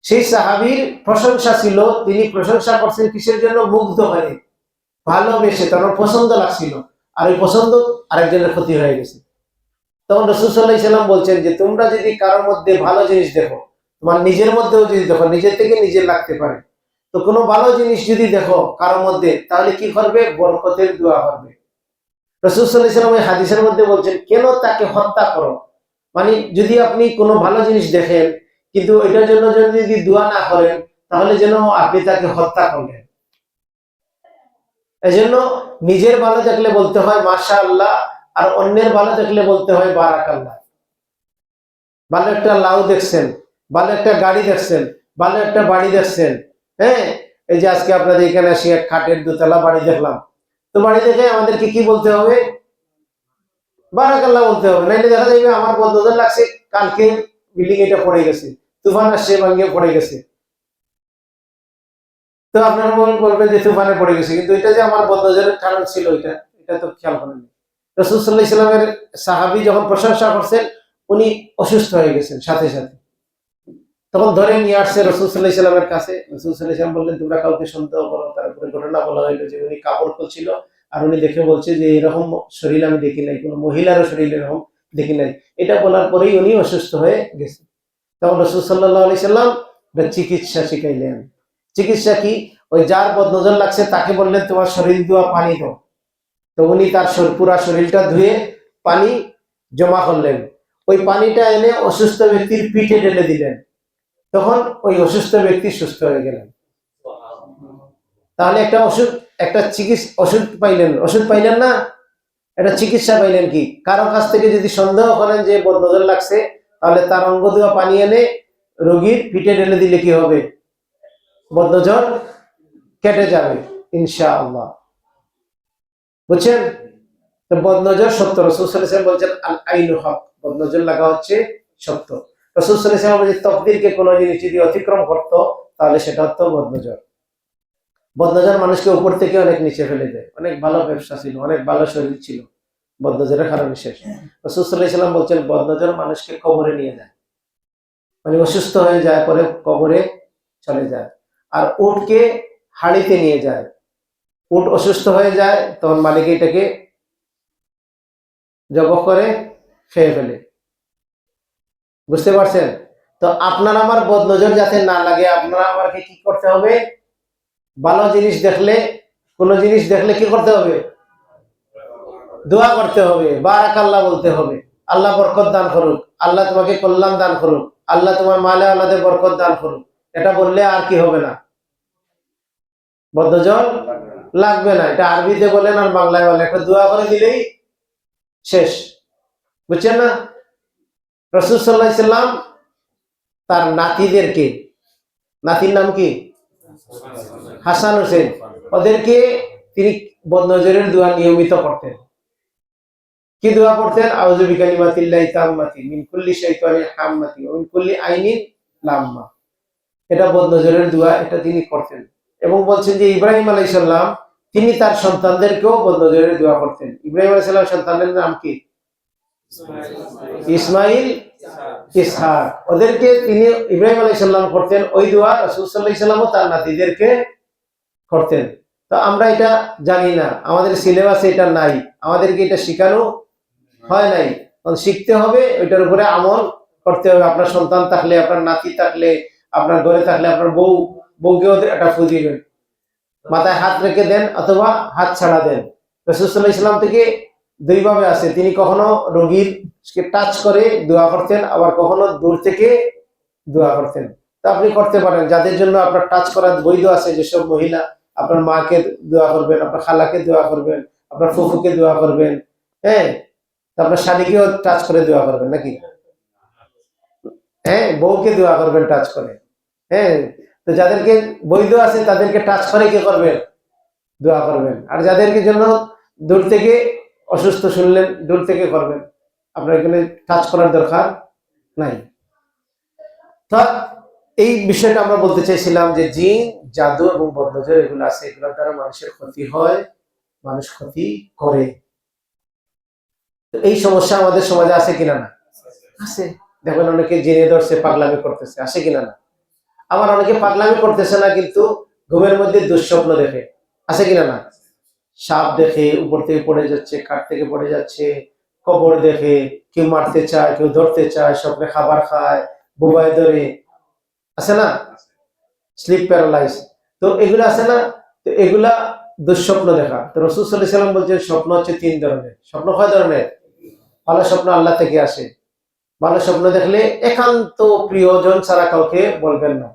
সেই সাহাবীর প্রশংসা ছিল, তিনি প্রশংসা করছেন কিসের জন্য? মুগ্ধ হয়ে, ভালোবেসে, তার পছন্দ লাগছিল, আর ওই পছন্দ আরেকজনের ক্ষতি হয়ে গেছে। তখন রাসূল সাল্লাল্লাহু আলাইহি সাল্লাম বলছেন যে তোমরা যদি কারোর মধ্যে ভালো জিনিস দেখো, তোমার নিজের মধ্যেও যদি দেখো, নিজের থেকে নিজের লাগতে পারে, তো কোনো ভালো জিনিস যদি দেখো কারোর মধ্যে, তাহলে কি করবে? বরকতের দোয়া করবে। রাসূল সাল্লাল্লাহু আলাইহি সাল্লাম এই হাদিসের মধ্যে বলছেন কেন তাকে হত্যা করো, মানে যদি আপনি কোনো ভালো জিনিস দেখেন কিন্তু এটার জন্য যদি দোয়া না করেন, তাহলে যেন আপনি তাকে হত্যা করলেন। এজন্য নিজের ভালো দেখলে বলতে হয় মাশাআল্লাহ, আর অন্যের ভালো দেখলে বলতে হয় বারাকাল্লাহ। ভালো একটা লাউ দেখছেন, ভালো একটা গাড়ি দেখছেন, ভালো একটা বাড়ি দেখছেন, হ্যাঁ, এই যে আজকে আপনাদের এখানে আসি এক খাটের দোতলা বাড়ি দেখলাম, তো বাড়ি দেখে আমাদেরকে কি বলতে হবে? বারাকাল্লাহ বলতে হবে। নাইলে দেখা যাবে আমার বদনজর লাগছে, কালকে বিল্ডিং এটা পড়ে গেছে, তুফান আসছে ভাঙিয়ে পড়ে গেছে, তো আপনারা বলবেন যে তুফানে পড়ে গেছে, কিন্তু এটা যে আমার বদনজরের কারণ ছিল এটা তো খেয়াল করেননি। রাসূল সাল্লাল্লাহু আলাইহি সাল্লামের সাহাবী যখন প্রশংসা করছেন, উনি অসুস্থ হয়ে গেছেন সাথে সাথে, তখন ধরে নিয়ে আসছে রাসূল সাল্লাল্লাহু আলাইহি সাল্লামের কাছে। রাসূল সাল্লাল্লাহু আলাইহি সাল্লাম বললেন তোমরা কাউকে সন্দেহ করো। তারপরে ঘটনা বলা হইলো যে উনি কাপড় খুলছিল, আর উনি দেখে বলছে যে এরকম শরীর আমি দেখি নাই, কোনো মহিলারও শরীর এরকম দেখি নাই। এটা বলার পরেই উনি অসুস্থ হয়ে গেছেন। তখন রাসূল সাল্লাল্লাহু আলাইহি সাল্লাম চিকিৎসা শিখাইলেন। চিকিৎসা কি? ওই যার বদনজর লাগছে তাকে বললেন তোমার শরীর ধোয়া পানি দাও, তো উনি তার পুরা শরীরটা ধুয়ে পানি জমা করলেন, ওই পানিটা এনে অসুস্থ ব্যক্তির পিঠে ঢেলে দিলেন, তখন ওই অসুস্থ ব্যক্তি সুস্থ হয়ে গেলেন। তাহলে একটা ওষুধ পাইলেন না, এটা চিকিৎসা পাইলেন কি? কারো কাছ থেকে যদি সন্দেহ করেন যে বদনজর লাগছে, তাহলে তার অঙ্গ দেওয়া পানি এনে রোগীর পিঠে ঢেলে দিলে কি হবে? বদনজর কেটে যাবে ইনশাআল্লাহ। বুঝছেন? তো বদনজর সত্য। রাসূল সাল্লাল্লাহু আলাইহি ওয়াসাল্লাম বলছেন আল আইনু হক, বদনজর লাগা হচ্ছে সত্য। রাসূল সাল্লাল্লাহু আলাইহি ওয়াসাল্লাম বলেছেন তকদীরকে কোনো জিনিস যদি অতিক্রম করতো তাহলে সেটা হতো বদনজর। বদনজর মানুষকে উপর থেকে অনেক নিচে ফেলে দেয়। অনেক ভালো ব্যবসা ছিল, অনেক ভালো শরীর ছিল, বদনজরের কারণে শেষ। রাসূল সাল্লাল্লাহু আলাইহি ওয়াসাল্লাম বলছেন বদনজর মানুষকে কবরে নিয়ে যায়, মানে অসুস্থ হয়ে যায় পরে কবরে চলে যায়। আর উটকে হাড়িতে নিয়ে যায়, উট অসুস্থ হয়ে যায় তখন মালিক এটাকে জবাই করে খেয়ে ফেলে। বুঝতে পারছেন? তো আপনার আমার বদনজর যাতে না লাগে, আপনারা আমাকে কি করতে হবে? ভালো জিনিস দেখলে, কোন জিনিস দেখলে কি করতে হবে? দোয়া করতে হবে, বারাকাল্লাহ বলতে হবে, আল্লাহ বরকত দান করুক, আল্লাহ তোমাকে কল্যাণ দান করুক, আল্লাহ তোমার মালে আল্লাহদের বরকত দান করুক। এটা বললে আর কি হবে না? বদনজর লাগবে না। এটা আরবিতে বলেন আর বাংলায় বলেন, একটা দোয়া করে দিলেই শেষ। বুঝছেন না? রাসূল সাল্লাল্লাহু আলাইহি সাল্লাম তার নাতিদেরকে, নাতির নাম কি? হাসান হোসেন, ওদেরকে তিনি বদনজরের দোয়া নিয়মিত করতেন। কি দোয়া করতেন? আউযু বিকালিমাতিল্লাহি তাম্মাতি মিন কুল্লি শাইতানির হাম্মাতি ওয়া মিন কুল্লি আইনিন লাম্মা। এটা বদনজরের দোয়া, এটা তিনি করতেন। এবং বলছেন যে ইব্রাহিম আলাইহিস সালাম তিনি তার সন্তানদেরকেও বদনজরের দোয়া করতেন। ইব্রাহিম আলাইহিস সালাম সন্তানদের নাম কি? ইসমাইল, ইসহাক। ওদেরকে তিনি ইব্রাহিম আলাইহিস সালাম করতেন, ওই দোয়া রাসূল সাল্লাল্লাহু আলাইহি সাল্লামও তার নাতিদেরকে করতেন। তো আমরা এটা জানি না, আমাদের সিলেবাসে এটা নাই, আমাদেরকে এটা শেখানো হয় নাই। শিখতে হবে, ওইটার উপরে আমল করতে হবে। আপনার সন্তান থাকলে, আপনার নাতি থাকলে, আপনার ঘরে থাকলে আপনার বউকেও একটা ফু দিবেন, মাথায় হাত রেখে দেন অথবা হাত ছাড়া দেন। রাসূল সাল্লাল্লাহু আলাইহি সাল্লাম থেকে দুই ভাবে আছে, তিনি কখনো রোগীর টাচ করে দোয়া করতেন, আবার কখনো দূর থেকে দোয়া করতেন। তা আপনি করতে পারেন, যাদের জন্য আপনার টাচ করা বৈধ আছে, যেসব মহিলা, আপনার মাকে দোয়া করবেন, আপনার খালাকে দোয়া করবেন, আপনার ফুফুকে দোয়া করবেন, হ্যাঁ, আপনার শালীকেও টাচ করে দোয়া করবেন নাকি? হ্যাঁ, বউকে দোয়া করবেন টাচ করে। হ্যাঁ, তো যাদেরকে বৈধ আছে তাদেরকে টাচ করে কি করবেন? দোয়া করবেন। আর যাদেরকে জন্য দূর থেকে অসুস্থ শুনলেন, দূর থেকে করবেন, আপনার এখানে টাচ করার দরকার নাই। তো এই বিষয়টা আমরা বলতে চাইছিলাম যে জিন, জাদু এবং বদনজর এগুলো আছে, এগুলোর দ্বারা মানুষের ক্ষতি হয়, মানুষ ক্ষতি করে। তো এই সমস্যা আমাদের সমাজে আছে কিনা? না আছে। দেখবেন অনেকে জেনে ধরছে, পাগলামি করতেছে, আসে কিনা? না। আবার অনেকে পাগলামি করতেছে না, কিন্তু ঘুমের মধ্যে দুঃস্বপ্ন দেখে, আছে কিনা? না। সাপ দেখে, উপর থেকে পড়ে যাচ্ছে, কাঠ থেকে পড়ে যাচ্ছে, কবর দেখে, কেউ মারতে চায়, কেউ ধরতে চায়, স্বপ্নে খাবার খায়, বুবায় ধরে, আছে না? Sleep paralyse. তো এগুলো আছে না? তো এগুলা দুঃস্বপ্ন দেখা। তো রাসূল সাল্লাল্লাহু আলাইহি সাল্লাম বলছেন স্বপ্ন হচ্ছে তিন ধরনের। স্বপ্ন কয় ধরনের? ভালো স্বপ্ন আল্লাহ থেকে আসে। ভালো স্বপ্ন দেখলে একান্ত প্রিয়জন ছাড়া কাউকে বলবেন না।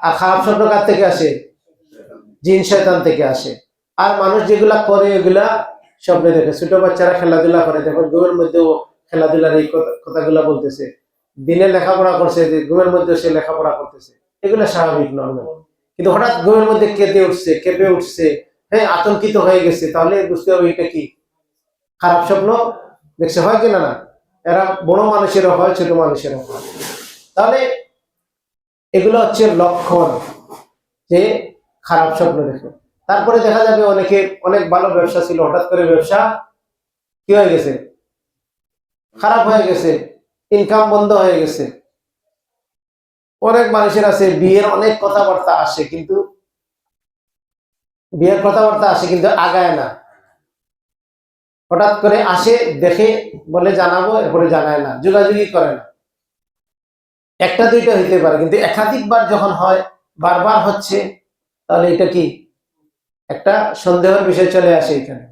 আর খারাপ স্বপ্ন কার থেকে আসে? জিন শয়তান থেকে আসে। আর মানুষ যেগুলা করে এগুলা স্বপ্নে দেখে। ছোট বাচ্চারা খেলাধুলা করে, দেখো ঘুমের মধ্যেও খেলাধুলার এই কথাগুলা বলতেছে। দিনে লেখাপড়া করছে, ঘুমের মধ্যে সে লেখাপড়া করতেছে, এগুলো স্বাভাবিক, নরমাল। কিন্তু হঠাৎ ঘুমের মধ্যে কেঁপে উঠছে, হ্যাঁ, আতঙ্কিত হয়ে গেছে, তাহলে বুঝতে হবে এটা কি? খারাপ স্বপ্ন দেখছে। হয় কিনা? না। এরা বড় মানুষেরও হয়, ছোট মানুষেরও হয়। তাহলে এগুলো হচ্ছে লক্ষণ যে খারাপ স্বপ্ন দেখে। তারপরে দেখা যাবে অনেকে, অনেক ভালো ব্যবসা ছিল, হঠাৎ করে ব্যবসা কি হয়ে গেছে? খারাপ হয়ে গেছে, ইনকাম বন্ধ হয়ে গেছে। অনেক মানুষের আছে বিয়ের অনেক কথাবার্তা আসে, কিন্তু আগায় না। হঠাৎ করে আসে, দেখে বলে জানাবো, এরপরে জানায় না, যোগাযোগই করে না। একটা দুইটা হইতে পারে, কিন্তু একাধিকবার যখন হয়, বারবার হচ্ছে, তাহলে এটা কি? একটা সন্দেহের বিষয় চলে আসে এখানে।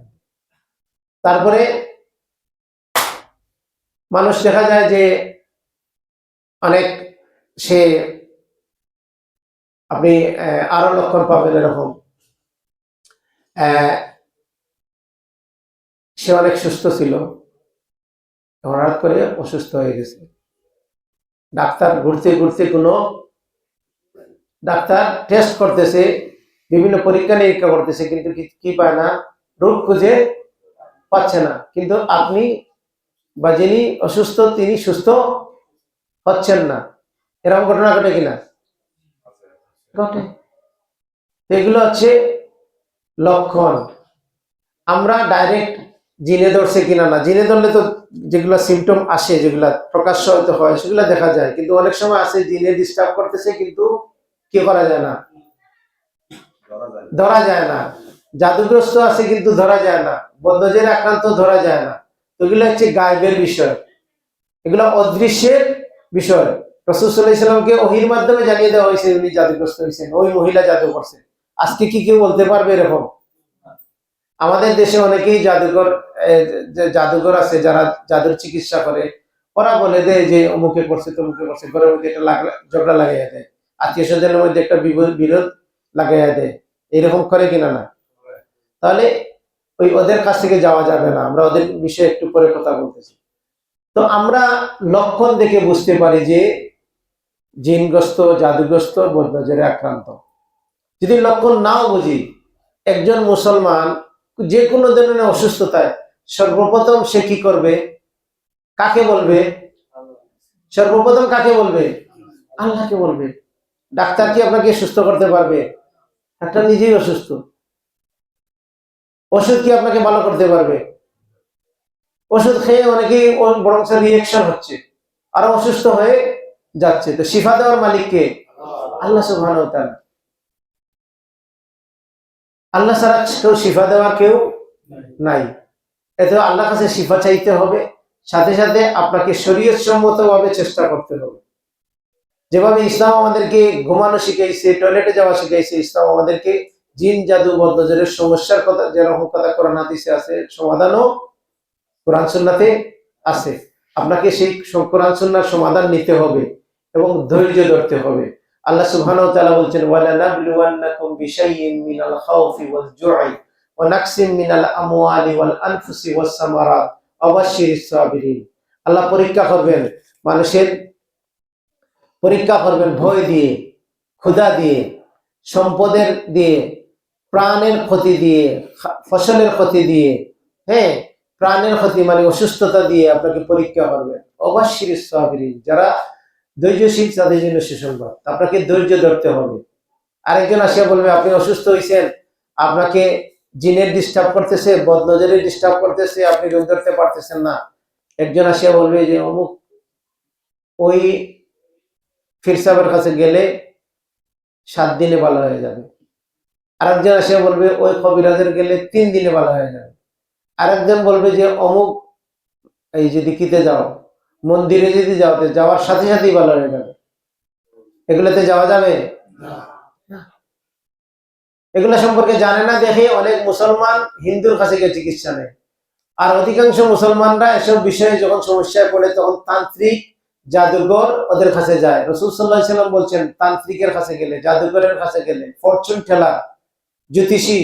তারপরে মানুষ দেখা যায় যে অনেক সে আপনি আরো লক্ষণ পাবেন এরকম। সে অনেক সুস্থ ছিল, হঠাৎ করে অসুস্থ হয়ে গেছে। ডাক্তার ঘুরতে ঘুরতে কোনো ডাক্তার টেস্ট করতেছে, বিভিন্ন পরীক্ষা নিরীক্ষা করতেছে, কিন্তু কি পায় না, রোগ খুঁজে পাচ্ছে না। কিন্তু আপনি বা যিনি অসুস্থ তিনি সুস্থ হচ্ছেন না। এরকম ঘটনা ঘটে কিনা? ঘটে। এগুলো হচ্ছে লক্ষণ। আমরা ডাইরেক্ট জিনে ধরছে কিনা না, জিনে ধরলে তো যেগুলা সিমটম আসে, যেগুলা প্রকাশ্য হয়তো হয়, সেগুলো দেখা যায়। কিন্তু অনেক সময় আছে জিনে ডিস্টার্ব করতেছে, কিন্তু কি করা যায় না, ধরা যায় না। জাদুগ্রস্ত আছে কিন্তু ধরা যায় না, বদনজরে আক্রান্ত ধরা যায় না। এগুলো হচ্ছে গায়েবের বিষয়, এগুলো অদৃশ্যের বিষয়। রাসূল সাল্লাল্লাহু আলাইহি সাল্লামকে ওহীর মাধ্যমে জানিয়ে দেওয়া হয়েছে উনি জাদুগ্রস্ত হয়েছেন, ওই মহিলা জাদু করছে। আজকে কি কেউ বলতে পারবে এরকম? আমাদের দেশে অনেকেই জাদুঘর, জাদুঘর আছে যারা জাদুর চিকিৎসা করে। ওরা বলে দেয় যে অমুকে করছে তমুকে করছে, ঘরের মধ্যে একটা ঝগড়া লাগাইয়া দেয়, আত্মীয় স্বজনের মধ্যে একটা বিরোধ লাগাইয়া দেয়। এরকম করে কিনা না? তাহলে ওই ওদের কাছ থেকে যাওয়া যাবে না। আমরা ওদের বিষয়ে একটু পরে কথা বলতেছি। তো আমরা লক্ষণ দেখে বুঝতে পারি যে জিনগ্রস্ত, জাদুগ্রস্ত, বদনজরে আক্রান্ত। যদি লক্ষণ নাও বুঝি, একজন মুসলমান যে কোনো ধরনের অসুস্থতায় সর্বপ্রথম সে কি করবে? কাকে বলবে? সর্বপ্রথম কাকে বলবে? আল্লাহকে বলবে। ডাক্তার কি আপনাকে সুস্থ করতে পারবে? ডাক্তার নিজেই অসুস্থ। ওষুধ কি আপনাকে ভালো করতে পারবে? ওষুধ খেয়ে অনেকেই বরং রিয়েকশন হচ্ছে, আরো অসুস্থ হয়ে যাচ্ছে। তো শিফা দেওয়ার মালিক কে? আল্লাহ সুবহানাহু ওয়া তাআলা। আল্লাহ ছাড়া কেউ শিফা দেওয়ার কেউ নাই। এতে আল্লাহর কাছে শিফা চাইতে হবে, সাথে সাথে আপনাকে শরীয়ত সম্মত ভাবে চেষ্টা করতে হবে। যেভাবে ইসলাম আমাদেরকে ঘুমানো শিখাইছে, টয়লেটে যাওয়া শিখাইছে, ইসলাম আমাদেরকে জিন জাদু বদনজরের সমস্যার কথা যেরকম কথা কোরআন হাদিসে আছে, সমাধানও কোরআন সুন্নাতে আছে। আপনাকে সেই কোরআন সুন্নাহর সমাধান নিতে হবে এবং ধৈর্য ধরতে হবে। আল্লাহ সুবহানাহু ওয়া তাআলা বলছেন, ওয়ালা নাবলুওয়ান্নাকুম বিশাইইন মিনাল খাউফি ওয়াল জু'i ওয়া নাকসিম মিনাল আমওয়ালি ওয়াল আনফুসি ওয়াস সামারাত ওয়া বাশশিরিস সাবিরিন। আল্লাহ পরীক্ষা করবেন, মানুষের পরীক্ষা করবেন ভয় দিয়ে, ক্ষুধা দিয়ে, সম্পদের দিয়ে, প্রাণের ক্ষতি দিয়ে, ফসলের ক্ষতি দিয়ে, হ্যাঁ, প্রাণের ক্ষতি মানে অসুস্থতা দিয়ে আপনাকে পরীক্ষা করবেন। অবাশশিরিস সাবিরিন, যারা ধৈর্যশীল তাদের জন্য সুসংবাদ। আপনাকে ধৈর্য ধরতে হবে। আরেকজন আসিয়া বলবে আপনি অসুস্থ হয়েছেন, আপনাকে জিনের ডিস্টার্ব করতেছে, বদনজরের ডিস্টার্ব করতেছে, আপনি রোগ ধরতে পারতেছেন না। একজন আসিয়া বলবে যে অমুক ওই ফির সাহেবের কাছে গেলে 7 দিনে ভালো হয়ে যাবে। আরেকজন আসিয়া বলবে ওই কবিরাজের গেলে 3 দিনে ভালো হয়ে যাবে। আরেকজন বলবে যে অমুক এই যদি কিতে যাও, মন্দিরে যদি যাও, যাওয়ার সাথে সাথেই ভালো হয়ে যাবে। এগুলোতে যাওয়া যাবে না। এগুলো সম্পর্কে জানে না দেখে অনেক মুসলমান হিন্দুর কাছে গিয়ে চিকিৎসা নেয়। আর অধিকাংশ মুসলমানরা এসব বিষয়ে যখন সমস্যায় পড়ে তখন তান্ত্রিক, জাদুঘর ওদের কাছে যায়। রাসূল সাল্লাল্লাহু আলাইহি সাল্লাম বলছেন, তান্ত্রিকের কাছে গেলে, জাদুঘরের কাছে গেলে, ফরচুন টেলার, জ্যোতিষী,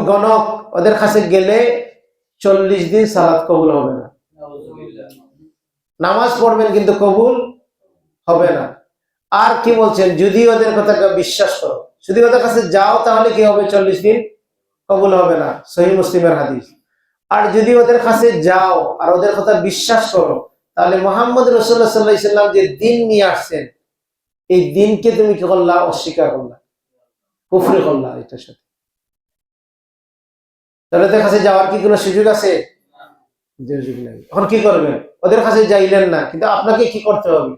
গণক, ওদের কাছে গেলে 40 দিন সালাত কবুল হবে না। নামাজ পড়বেন কিন্তু কবুল হবে না। আর কি বলছেন, যদি ওদের কথা বিশ্বাস করো, যদি ওদের কাছে যাও, তাহলে কি হবে? 40 দিন কবুল হবে না। সহিহ মুসলিমের হাদিস। আর যদি ওদের কাছে যাও আর ওদের কথা বিশ্বাস করো, তাহলে মুহাম্মদ রাসূলুল্লাহ সাল্লাল্লাহু আলাইহি সাল্লাম যে দিন নিয়ে আসছেন, এই দিনকে তুমি কি করলা? অস্বীকার করলা, কুফরি করলা এটার সাথে। তাহলে ওদের কাছে যাওয়ার কি কোনো সুযোগ আছে? সুযোগ নেই। এখন কি করবেন? ওদের কাছে যাইলেন না, কিন্তু আপনাকে কি করতে হবে?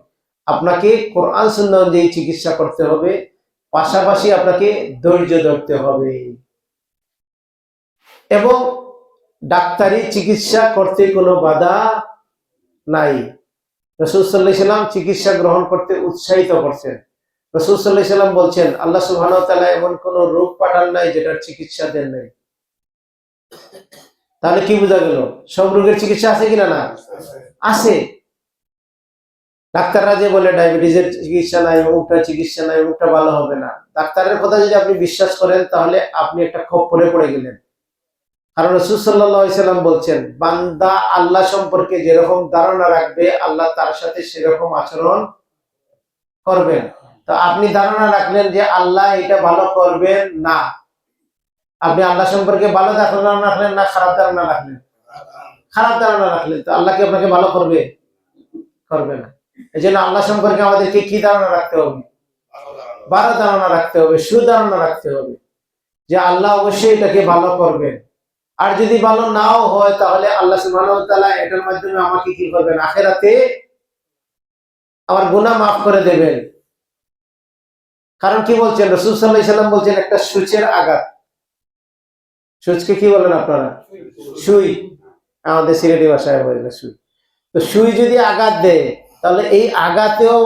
আপনাকে কোরআন সুন্নাহ অনুযায়ী চিকিৎসা করতে হবে, পাশাপাশি আপনাকে ধৈর্য ধরতে হবে এবং ডাক্তারি চিকিৎসা করতে কোনো বাধা নাই। রাসূল সাল্লাল্লাহু আলাইহি সাল্লাম চিকিৎসা গ্রহণ করতে উৎসাহিত করছেন। রাসূল সাল্লাল্লাহু আলাইহি সাল্লাম বলছেন, আল্লাহ সুবহানাহু ওয়া তাআলা এমন কোন রোগ পাঠান নাই যেটার চিকিৎসা দেন নাই। তাহলে কি বোঝা গেল? সব রোগের চিকিৎসা আছে কিনা? না, আছে। ডাক্তাররা যে বলে ডায়াবেটিসের চিকিৎসা নাই, অমুকটা চিকিৎসা নাই, অমুকটা ভালো হবে না, ডাক্তারের কথা যদি আপনি বিশ্বাস করেন তাহলে আপনি একটা খপ্পরে পড়ে গেলেন। কারণ রাসূল সাল্লাল্লাহু আলাইহি সাল্লাম বলছেন, বান্দা আল্লাহ সম্পর্কে যেরকম ধারণা রাখবে আল্লাহ তার সাথে সেরকম আচরণ করবেন। তো আপনি ধারণা রাখলেন যে আল্লাহ এটা ভালো করবেন না, আপনি আল্লাহ সম্পর্কে ভালো ধারণা রাখলেন না খারাপ ধারণা রাখলেন? খারাপ ধারণা রাখলেন, তো আল্লাহ কি আপনাকে ভালো করবে? করবে না। এই জন্য আল্লাহ সম্পর্কে আমাদেরকে কি ধারণা রাখতে হবে? ভালো ধারণা রাখতে হবে, সুধারণা রাখতে হবে যে আল্লাহ অবশ্যই এটাকে ভালো করবেন। আর যদি ভালো নাও হয় তাহলে আল্লাহ সুবহানাহু ওয়া তাআলা এটার মাধ্যমে আমাকে কি করবেন? আখিরাতে আমার গুনাহ মাফ করে দেবেন। কারণ কি বলছেন রাসূল সাল্লাল্লাহু আলাইহি সাল্লাম বলছেন, একটা সূচের আঘাত, সূচকে কি বলেন আপনারা? সুই, আমাদের সিলেটি ভাষায় বলে সুই। তো সুই যদি আঘাত দেয় তাহলে এই আঘাতেও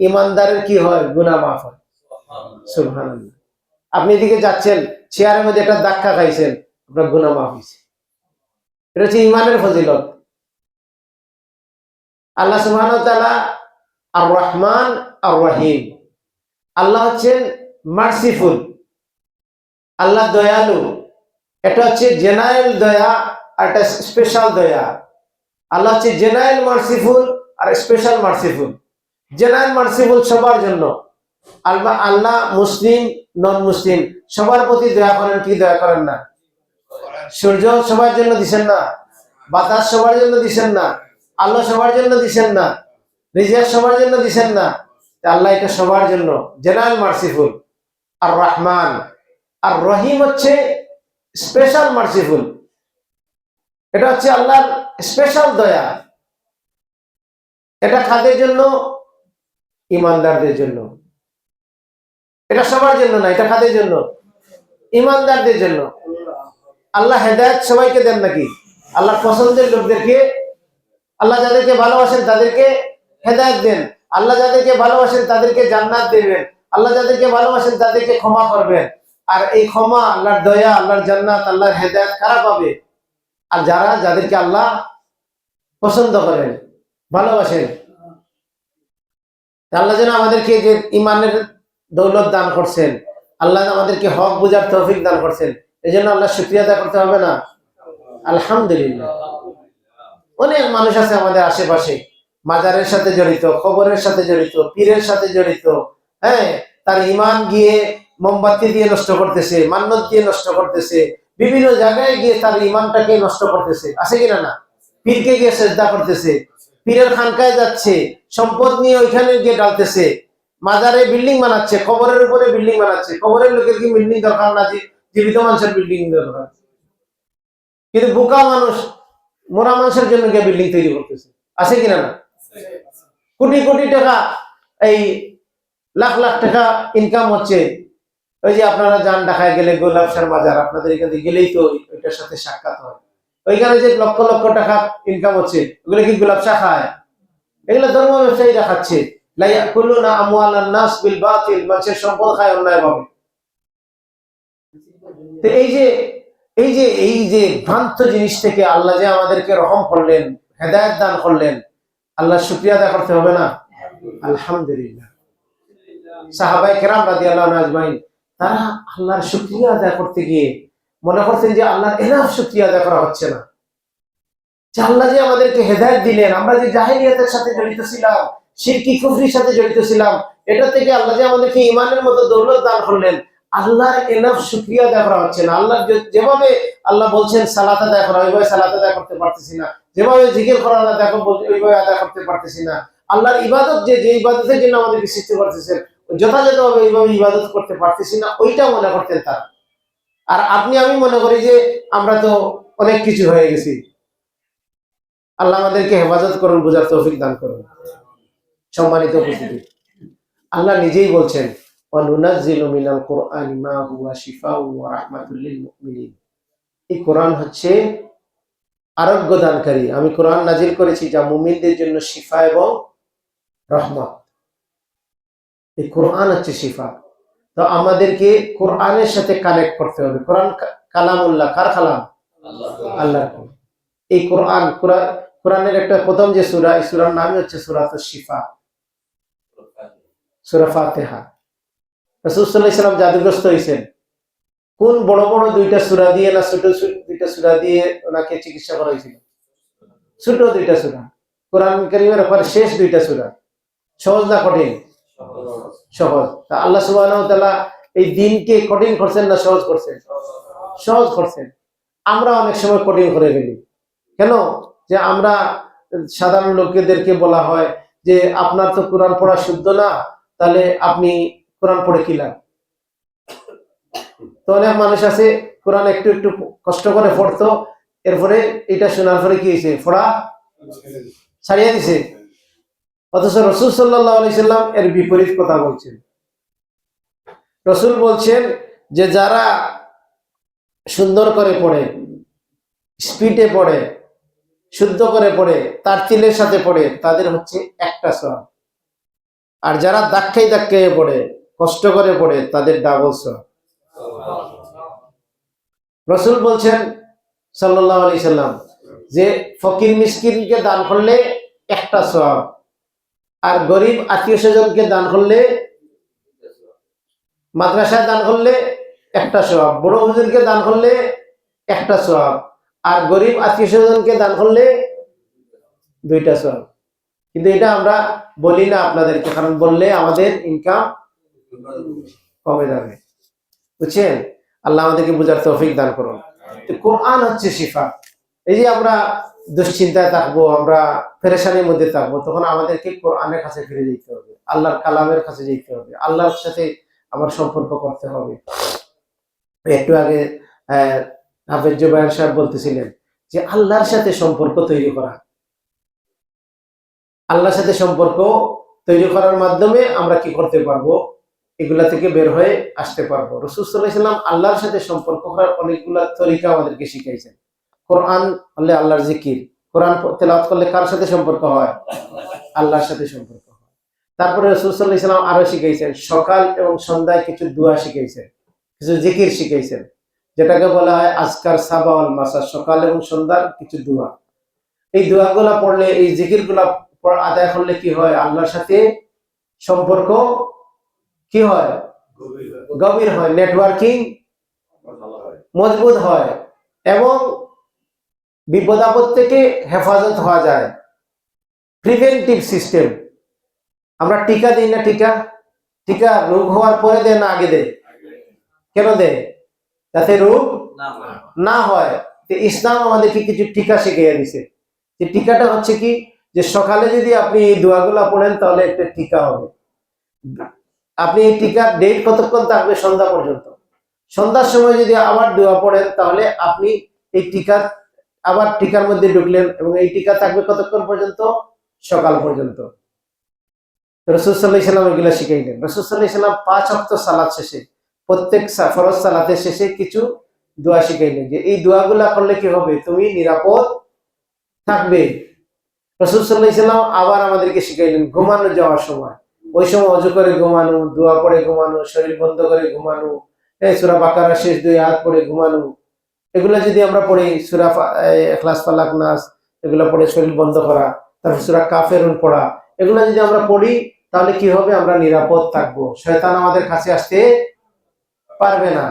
ইমানদারের কি হয়? গুনাহ মাফ হয়। সুবহানাল্লাহ। আপনি এদিকে যাচ্ছেন, চেয়ারের মধ্যে একটা ধাক্কা খাইছেন, আপনার গুনাহ মাফ হয়েছে। এটা হচ্ছে ইমানের ফজিলত। আল্লাহ সুবহানাহু ওয়া তাআলা আর রহমান আর রহিম। আল্লাহ হচ্ছেন মার্সিফুল, আল্লাহ দয়ালু। এটা হচ্ছে জেনারেল দয়া আর এটা স্পেশাল দয়া। আল্লাহ হচ্ছে জেনারেল মার্সিফুল আর স্পেশাল মার্সিফুল। জেনারেল মার্সিফুল সবার জন্য। আল্লাহ মুসলিম নন মুসলিম সবার প্রতি দয়া করেন কি দয়া করেন না? সূর্য সবার জন্য দিছেন না, বাতাস সবার জন্য দিছেন না, আল্লাহ সবার জন্য দিছেন না, রিজিক সবার জন্য দিছেন না। আল্লাহ এটা সবার জন্য জেনারেল মার্সিফুল। আর রহমান আর রহিম হচ্ছে স্পেশাল মার্সিফুল। এটা হচ্ছে আল্লাহর স্পেশাল দয়া। এটা কাদের জন্য? ইমানদারদের জন্য। এটা সবার জন্য না, এটা কাদের জন্য? ইমানদারদের জন্য। আল্লাহ হেদায়েত সবাইকে দেন নাকি? আল্লাহ পছন্দের লোকদেরকে, আল্লাহ যাদেরকে ভালোবাসেন তাদেরকে হেদায়েত দেন। আল্লাহ যাদেরকে ভালোবাসেন তাদেরকে জান্নাত দেবেন। আল্লাহ যাদেরকে ভালোবাসেন তাদেরকে ক্ষমা করবেন। আর এই ক্ষমা, আল্লাহর দয়া, আল্লাহর জান্নাত, আল্লাহর হেদায়েত কারা পাবে? আর যাদেরকে আল্লাহ পছন্দ করেন, ভালোবাসেন। আল্লাহ যেন আমাদেরকে যে ইমানের দৌলত দান করছেন, আল্লাহ আমাদেরকে হক বুঝার তৌফিক দান করছেন, এই জন্য আল্লাহ শুকরিয়া আদায় করতে হবে না? আলহামদুলিল্লাহ। অনেক মানুষ আছে আমাদের আশেপাশে মাজারের সাথে জড়িত, কবরের সাথে জড়িত, পীরের সাথে জড়িত। হ্যাঁ, তার ইমান গিয়ে মোমবাতি দিয়ে নষ্ট করতেছে, মান্নত দিয়ে নষ্ট করতেছে, বিভিন্ন জায়গায় গিয়ে তার ইমানটাকে নষ্ট করতেছে, আছে কিনা না? পীরকে গিয়ে সেজদা করতেছে, পীরের খানকায় যাচ্ছে, সম্পদ নিয়ে ওইখানে গিয়ে ডালতেছে, মাজারে বিল্ডিং বানাচ্ছে, কবরের উপরে বিল্ডিং বানাচ্ছে। কবরের লোকের কি বিল্ডিং দরকার না? জীবিত মানুষের বিল্ডিং দরকার। কিন্তু বোকা মানুষ মরা মানুষের জন্য গিয়ে বিল্ডিং তৈরি করতেছে, আছে কিনা না? কোটি কোটি টাকা, এই লাখ লাখ টাকা ইনকাম হচ্ছে। ওই যে আপনারা যান ঢাকায় গেলে গোলাপ শাহ মাজার, আপনাদের এখানে গেলেই তো ওইটার সাথে সাক্ষাৎ হয়। ওইখানে যে লক্ষ লক্ষ টাকা ইনকাম হচ্ছে, ওগুলো কি গোলাপ শাহ খায়? এগুলো ধর্ম ব্যবসায়ীরা খাচ্ছে। লা ইয়াকুলুনা আমওয়ালান নাস বিল বাতিল, মানুষের সম্পদ খায় অন্যায়ভাবে। তো এই যে ভ্রান্ত জিনিস থেকে আল্লাহ যে আমাদেরকে রহম করলেন, হেদায়েত দান করলেন, আল্লাহর শুকরিয়া আদায় করতে হবে না? আলহামদুলিল্লাহ। সাহাবায়ে কেরাম রাদিয়াল্লাহু আনহুম আজমাইন, তারা আল্লাহর শুকরিয়া আদায় করতে গিয়ে মনে করতেন যে আল্লাহর এনাফ শুকরিয়া আদায় করা হচ্ছে না। যে আল্লাহ যে আমাদেরকে হেদায়েত দিলেন, আমরা যে জাহেলিয়াতের সাথে জড়িত ছিলাম, শিরকি কুফরির সাথে জড়িত ছিলাম, এটা থেকে আল্লাহ যে আমাদেরকে ঈমানের মতো দৌলত দান করলেন, আল্লাহর এনাফ শুকরিয়া আদায় করা হচ্ছে না। আল্লাহ যেভাবে আল্লাহ বলছেন সালাত আদায় করা, ওইভাবে সালাত আদায় করতে পারতেছি না। যেভাবে জিকির করা আদায় করতে, ওইভাবে আদায় করতে পারতেছি না। আল্লাহর ইবাদত যে ইবাদতের জন্য আমাদেরকে সৃষ্টি করতেছেন, যথাযথভাবে এইভাবে ইবাদত করতে পারতেছি না, ওইটা মনে করতেন তারা। আর আপনি আমি মনে করি যে আমরা তো অনেক কিছু হয়ে গেছি। আল্লাহ আমাদেরকে হেফাজত করুন, বুঝার তৌফিক দান করুন। সম্মানিত উপস্থিতি, আল্লাহ নিজেই বলছেন, ওয়ানুনাজ্জিলু মিনাল কুরআনি মা হুয়া শিফাউন ওয়া রাহমাতুল লিল মুমিনিন। এই কোরআন হচ্ছে আরোগ্য দানকারী। আমি কোরআন নাজিল করেছি যা মুমিনদের জন্য শিফা এবং রহমত। এই কোরআন হচ্ছে শিফা। তো আমাদেরকে কোরআনের সাথে কানেক্ট করতে হবে। কোরআন কালামুল্লাহ, কার কালাম? আল্লাহর কালাম। এই কোরআনের একটা প্রথম যে সূরা, এই সূরার নাম হচ্ছে সূরাতুশ শিফা। সূরা ফাতিহা। রাসূল সাল্লাল্লাহু আলাইহি ওয়াসাল্লাম জাদুগ্রস্ত হয়েছেন কোন বড় বড় দুইটা সূরা দিয়ে না ছোট দুইটা সূরা দিয়ে ওনাকে চিকিৎসা করা হয়েছিল? ছোট দুইটা সূরা, কোরআন কারীমের পরে শেষ দুইটা সূরা। সহজ না কঠিন? সহজ। তা আল্লাহ সুবহানাহু ওয়া তাআলা এই দিনকে কঠিন করছেন না সহজ করছেন? সহজ করছেন। আমরা অনেক সময় কঠিন করে ফেলি। কেন? যে আমরা সাধারণ লোকেদেরকে বলা হয় যে আপনার তো কোরআন পড়া শুদ্ধ না, তাহলে আপনি কোরআন পড়ে কি লাভ? তো অনেক মানুষ আছে কোরআন একটু একটু কষ্ট করে পড়তো, এরপরে এটা শোনার পরে কি হয়েছে? পড়া ছাড়িয়ে দিছে। অথচ রাসূল সাল্লাল্লাহু আলাইহি সাল্লাম এর বিপরীত কথা বলছেন। রাসূল বলছেন যে যারা সুন্দর করে পড়ে, স্পিডে পড়ে, শুদ্ধ করে পড়ে, তারতিলের সাথে পড়ে, তাদের হচ্ছে একটা সওয়াব। আর যারা ধাক্কায় ধাক্কায় পড়ে, কষ্ট করে পড়ে, তাদের ডাবল সওয়াব। রাসূল বলছেন সাল্লাল্লাহু আলাইহি সাল্লাম যে ফকির মিসকিনকে দান করলে একটা সওয়াব, আর গরিব আত্মীয় স্বজনকে দান করলে, মাদ্রাসায় দান করলে একটা সওয়াব, বড় হুজুরকে দান করলে একটা সওয়াব, আর গরিব আত্মীয় স্বজনকে দান করলে দুইটা সওয়াব। কিন্তু এটা আমরা বলি না আপনাদেরকে, কারণ বললে আমাদের ইনকাম কমে যাবে। বুঝছেন? আল্লাহ আমাদেরকে বুঝার তৌফিক দান করুন। তো কোরআন হচ্ছে শিফা। এই যে আমরা দুশ্চিন্তায় থাকবো, আমরা পেরেশানির মধ্যে থাকবো, তখন আমাদেরকে কোরআনের কাছে ফিরে যেতে হবে, আল্লাহর কালামের কাছে যেতে হবে, আল্লাহর সাথে আমার সম্পর্ক করতে হবে। একটু আগে হাফেজ জুবায়ের সাহেব বলতেছিলেন যে আল্লাহর সাথে সম্পর্ক তৈরি করা, আল্লাহর সাথে সম্পর্ক তৈরি করার মাধ্যমে আমরা কি করতে পারবো? এগুলা থেকে বের হয়ে আসতে পারবো। রাসূল সাল্লাল্লাহু আলাইহি ওয়াসাল্লাম আল্লাহর সাথে সম্পর্ক করার অনেকগুলা তরিকা আমাদেরকে শিখাইছেন। কোরআন হলে আল্লাহর জিকির, কোরআন তেলাওয়াত করলে কার সাথে সম্পর্ক হয়? আল্লাহর সাথে সম্পর্ক হয়। তারপরে রাসূল সাল্লাল্লাহু আলাইহি ওয়াসাল্লাম আরো শিখাইছেন, সকাল এবং সন্ধ্যায় কিছু দোয়া শিখাইছেন, কিছু জিকির শিখাইছেন, যেটাকে বলা হয় আজকার সাবা ওয়াল মাসা, সকাল এবং সন্ধ্যার কিছু দোয়া। এই দোয়াগুলা পড়লে, এই জিকিরগুলা আদায় করলে কি হয়? আল্লাহর সাথে সম্পর্ক কি হয়? গভীর হয়, নেটওয়ার্কিং মজবুত হয়, এবং বিপদ আপদ থেকে হেফাজত হওয়া যায়। Preventive system. আমরা টিকা দিই না? টিকা রোগ হওয়ার পরে দেয় না আগে দেয়? কেন দেয়? যাতে রোগ না হয়। ইসলাম আমাদেরকে কিছু টিকা শিখিয়ে দিছে। যে টিকাটা হচ্ছে কি, যে সকালে যদি আপনি এই দোয়াগুলা পড়েন তাহলে একটা টিকা হবে। আপনি এই টিকার ডেট কতক্ষণ থাকবে? সন্ধ্যা পর্যন্ত। সন্ধ্যার সময় যদি আবার দোয়া পড়েন তাহলে আপনি এই টিকা আবার টিকার মধ্যে ঢুকলেন, এবং এই টিকা থাকবে কতক্ষণ পর্যন্ত? সকাল পর্যন্ত। রাসূল সাল্লাল্লাহু আলাইহি ওয়াসাল্লাম এগুলা শিখাইলেন। রাসূল সাল্লাল্লাহু আলাইহি ওয়াসাল্লাম 5 ওয়াক্ত সালাত শেষে, প্রত্যেক ফরজ সালাতের শেষে কিছু দোয়া শিখাইলেন, যে এই দোয়াগুলা করলে কি হবে? তুমি নিরাপদ থাকবে। রাসূল সাল্লাল্লাহু আলাইহি ওয়াসাল্লাম আবার আমাদেরকে শিখাইলেন ঘুমানো যাওয়ার সময়, ওই সময় ওযু করে ঘুমানো, দোয়া পড়ে ঘুমানো, শরীর বন্ধ করে ঘুমানো, সূরা বাকারার শেষ 2 আয়াত পড়ে ঘুমানো। এগুলা যদি আমরা পড়ি, সূরা ইখলাস, ফালাক, নাস, এগুলা পড়ে শরীর বন্ধ করা, তারপর সূরা কাফিরুন পড়া, এগুলা যদি আমরা পড়ি তাহলে কি হবে? আমরা নিরাপদ থাকবো, শয়তান আমাদের কাছে আসতে পারবে না।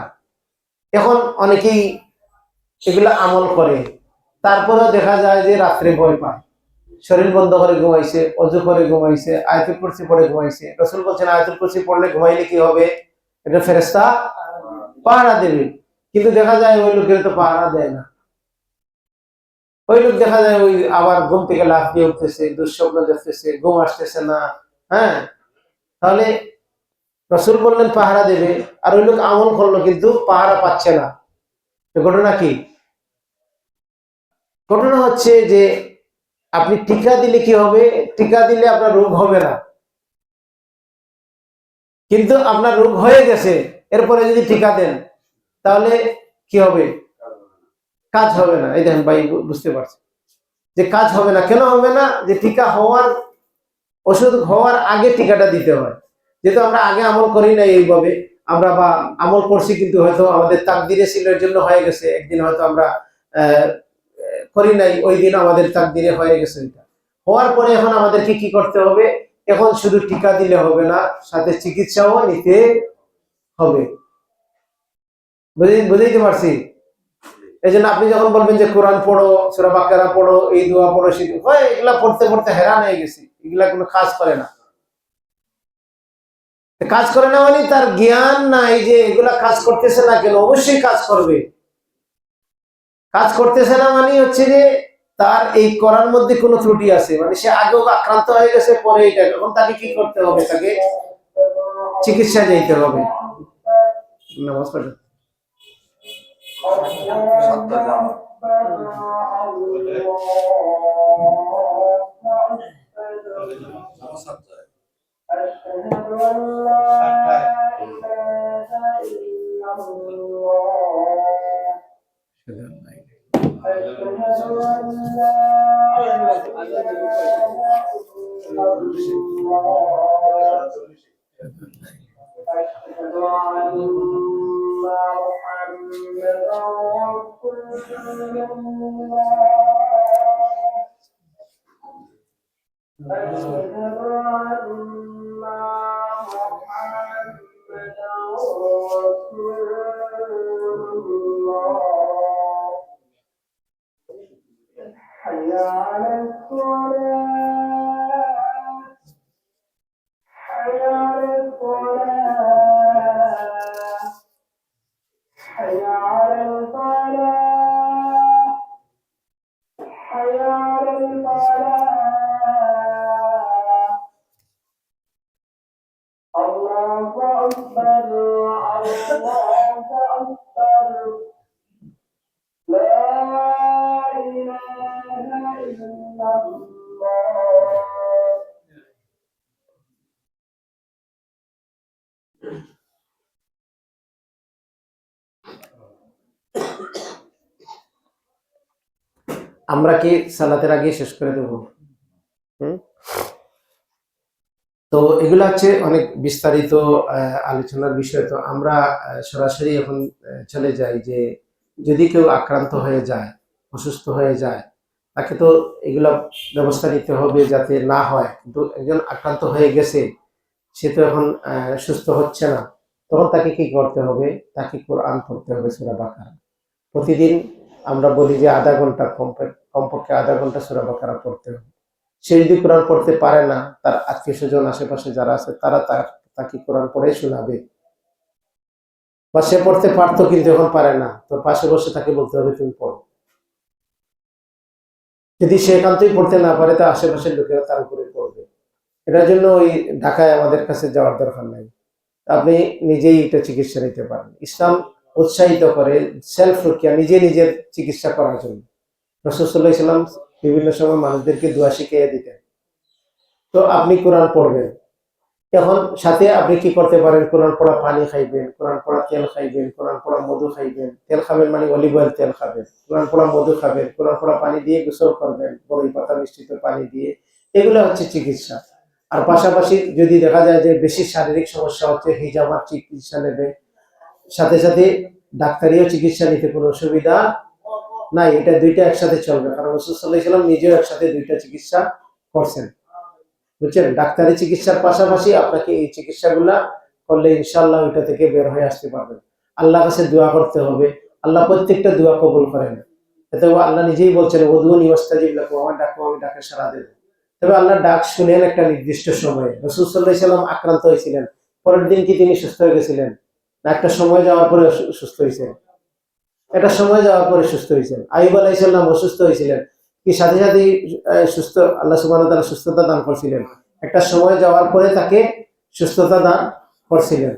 এখন অনেকেই এগুলা আমল করে, তারপরেও দেখা যায় যে রাত্রে ভয় পায়, শরীর বন্ধ করে ঘুমাইছে, ওযু করে ঘুমাইছে, আয়াতুল কুরসি পড়ে ঘুমাইছে। রাসূল বলেছেন আয়াতুল কুরসি পড়লে ঘুমাইলে কি হবে? এটা ফেরেশতা পাহারা দেবে। কিন্তু দেখা যায় ওই লোকের তো পাহারা দেয় না। ওই লোক দেখা যায় ওই আবার ঘুম থেকে লাফিয়ে উঠতেছে, দুঃস্বপ্ন দেখতেছে, ঘুম আসতেছে না। হ্যাঁ, তাহলে রাসূল বললেন পাহারা দেবে, আর ওই লোক আমল করলো কিন্তু পাহারা পাচ্ছে না। তো ঘটনা কি? ঘটনা হচ্ছে যে আপনি টিকা দিলে কি হবে? টিকা দিলে আপনার রোগ হবে না, কিন্তু আপনার রোগ হয়ে গেছে, এরপরে যদি টিকা দেন তাহলে কি হবে? কাজ হবে না। এই দেখেন ভাই, বুঝতে পারছেন যে কাজ হবে না। কেন হবে না? যে টিকা হওয়ার, ওষুধ হওয়ার আগে টিকাটা দিতে হয়। যেহেতু আমরা আগে আমল করি না এইভাবে, আমরা বা আমল করছি কিন্তু হয়তো আমাদের তাকদিরে ছিল, এর জন্য হয়ে গেছে। একদিন হয়তো আমরা করি নাই, ওই দিন আমাদের তাকদিরে হয়ে গেছে। এটা হওয়ার পরে এখন আমাদেরকে কি করতে হবে? এখন শুধু টিকা দিলে হবে না, সাথে চিকিৎসাও নিতে হবে। বুঝাইতে পারছি? এই জন্য আপনি যখন বলবেন যে কোরআন পড়ো, সূরা বাকারা পড়ো, এই দোয়া পড়ো, সেই হয় এগুলা পড়তে পড়তে হেরান হয়ে গেছি, এগুলা কোনো কাজ করে না। কাজ করে না মানে তার জ্ঞান নাই যে এগুলা কাজ করতেছে না কেন, অবশ্যই কাজ করবে। কাজ করতেছে না মানে হচ্ছে যে তার এই করার মধ্যে কোনো ত্রুটি আছে, মানে সে আগেও আক্রান্ত হয়ে গেছে, পরে এটা, এখন তাকে কি করতে হবে? তাকে চিকিৎসা যেতে হবে। নামাজ পড়ে আমরা কি সালাতের আগে শেষ করে দেব? তো এগুলো হচ্ছে অনেক বিস্তারিত আলোচনার বিষয়। তো আমরা সরাসরি এখন চলে যাই যে যদি কেউ আক্রান্ত হয়ে যায়, অসুস্থ হয়ে যায়, তাকে তো এগুলো ব্যবস্থা নিতে হবে যাতে না হয়। কিন্তু একজন আক্রান্ত হয়ে গেছে, সে তো এখন সুস্থ হচ্ছে না, তখন তাকে কি করতে হবে? তাকে কোরআন পড়তে হবে, সূরা বাকারা। প্রতিদিন আমরা বলি যে আধা ঘন্টা, কমপক্ষে আধা ঘন্টা সূরা বাকারা পড়তে হবে। সে যদি কোরআন পড়তে পারে না, তার আত্মীয় স্বজন আশেপাশে যারা আছে তারা তাকে কোরআন পড়ে শোনাবে। বা সে পড়তে পারতো কিন্তু এখন পারে না, তো পাশে বসে তাকে বলতে হবে তুমি পড়ো। যদি সে একান্তই পড়তে না পারে, তা আশেপাশের লোকেরা তার উপরে পড়বে। এটার জন্য ওই ঢাকায় আমাদের কাছে যাওয়ার দরকার নাই, আপনি নিজেই এটা চিকিৎসা নিতে পারেন। ইসলাম উৎসাহিত করে সেলফ রুকিয়া, নিজে নিজের চিকিৎসা করার জন্য। রাসূল সাল্লাল্লাহু আলাইহি ওয়াসাল্লাম বিভিন্ন সময় মানুষদেরকে দোয়া শিখিয়ে দিতেন। তো আপনি কোরআন পড়বেন, এখন সাথে আপনি কি করতে পারেন? কোরআন পড়া পানি খাইবেন, কোরআন পড়া তেল খাইবেন, কোরআন পড়া মধু খাইবেন। তেল খাবেন মানে অলিভ অয়েল তেল খাবেন, কোরআন পড়া মধু খাবেন, কোরআন পড়া পানি দিয়ে গোসল করবেন, বড়ই পাতা মিশ্রিত পানি দিয়ে। এগুলো হচ্ছে চিকিৎসা। আর পাশাপাশি যদি দেখা যায় যে বেশি শারীরিক সমস্যা হচ্ছে, হিজামার চিকিৎসা নেবে, সাথে সাথে ডাক্তারিও চিকিৎসা নিতে কোনো অসুবিধা নাই। এটা দুইটা একসাথে চলবে, কারণ রাসূল সাল্লাল্লাহু আলাইহি ওয়াসাল্লাম নিজেও একসাথে দুইটা চিকিৎসা করছেন। বুঝছেন? ডাক্তারি চিকিৎসার পাশাপাশি আপনাকে এই চিকিৎসাগুলা করলে ইনশাআল্লাহ ওইটা থেকে বের হয়ে আসতে পারবেন। আল্লাহর কাছে দোয়া করতে হবে, আল্লাহ প্রত্যেকটা দোয়া কবুল করেন। এতে আল্লাহ নিজেই বলছেন উদউনি ওয়াস্তাজিব লাকুম, আমার ডাকো আমি ডাকে সাড়া দেব। তবে আল্লাহ ডাক শুনেন একটা নির্দিষ্ট সময়ে। রাসূল সাল্লাল্লাহু আলাইহি ওয়াসাল্লাম আক্রান্ত হয়েছিলেন, পরের দিন কি তিনি সুস্থ হয়ে গেছিলেন? না একটা সময় যাওয়ার পরে সুস্থ হয়েছেন? একটা সময় যাওয়ার পরে সুস্থ হয়েছেন। আইয়ুব আলাইহিস সালাম অসুস্থ হয়েছিলেন, কি সাথে সাথে সুস্থ, আল্লাহ সুবহানাহু ওয়া তাআলা সুস্থতা দান করছিলেন? একটা সময় যাওয়ার পরে তাকে সুস্থতা দান করছিলেন।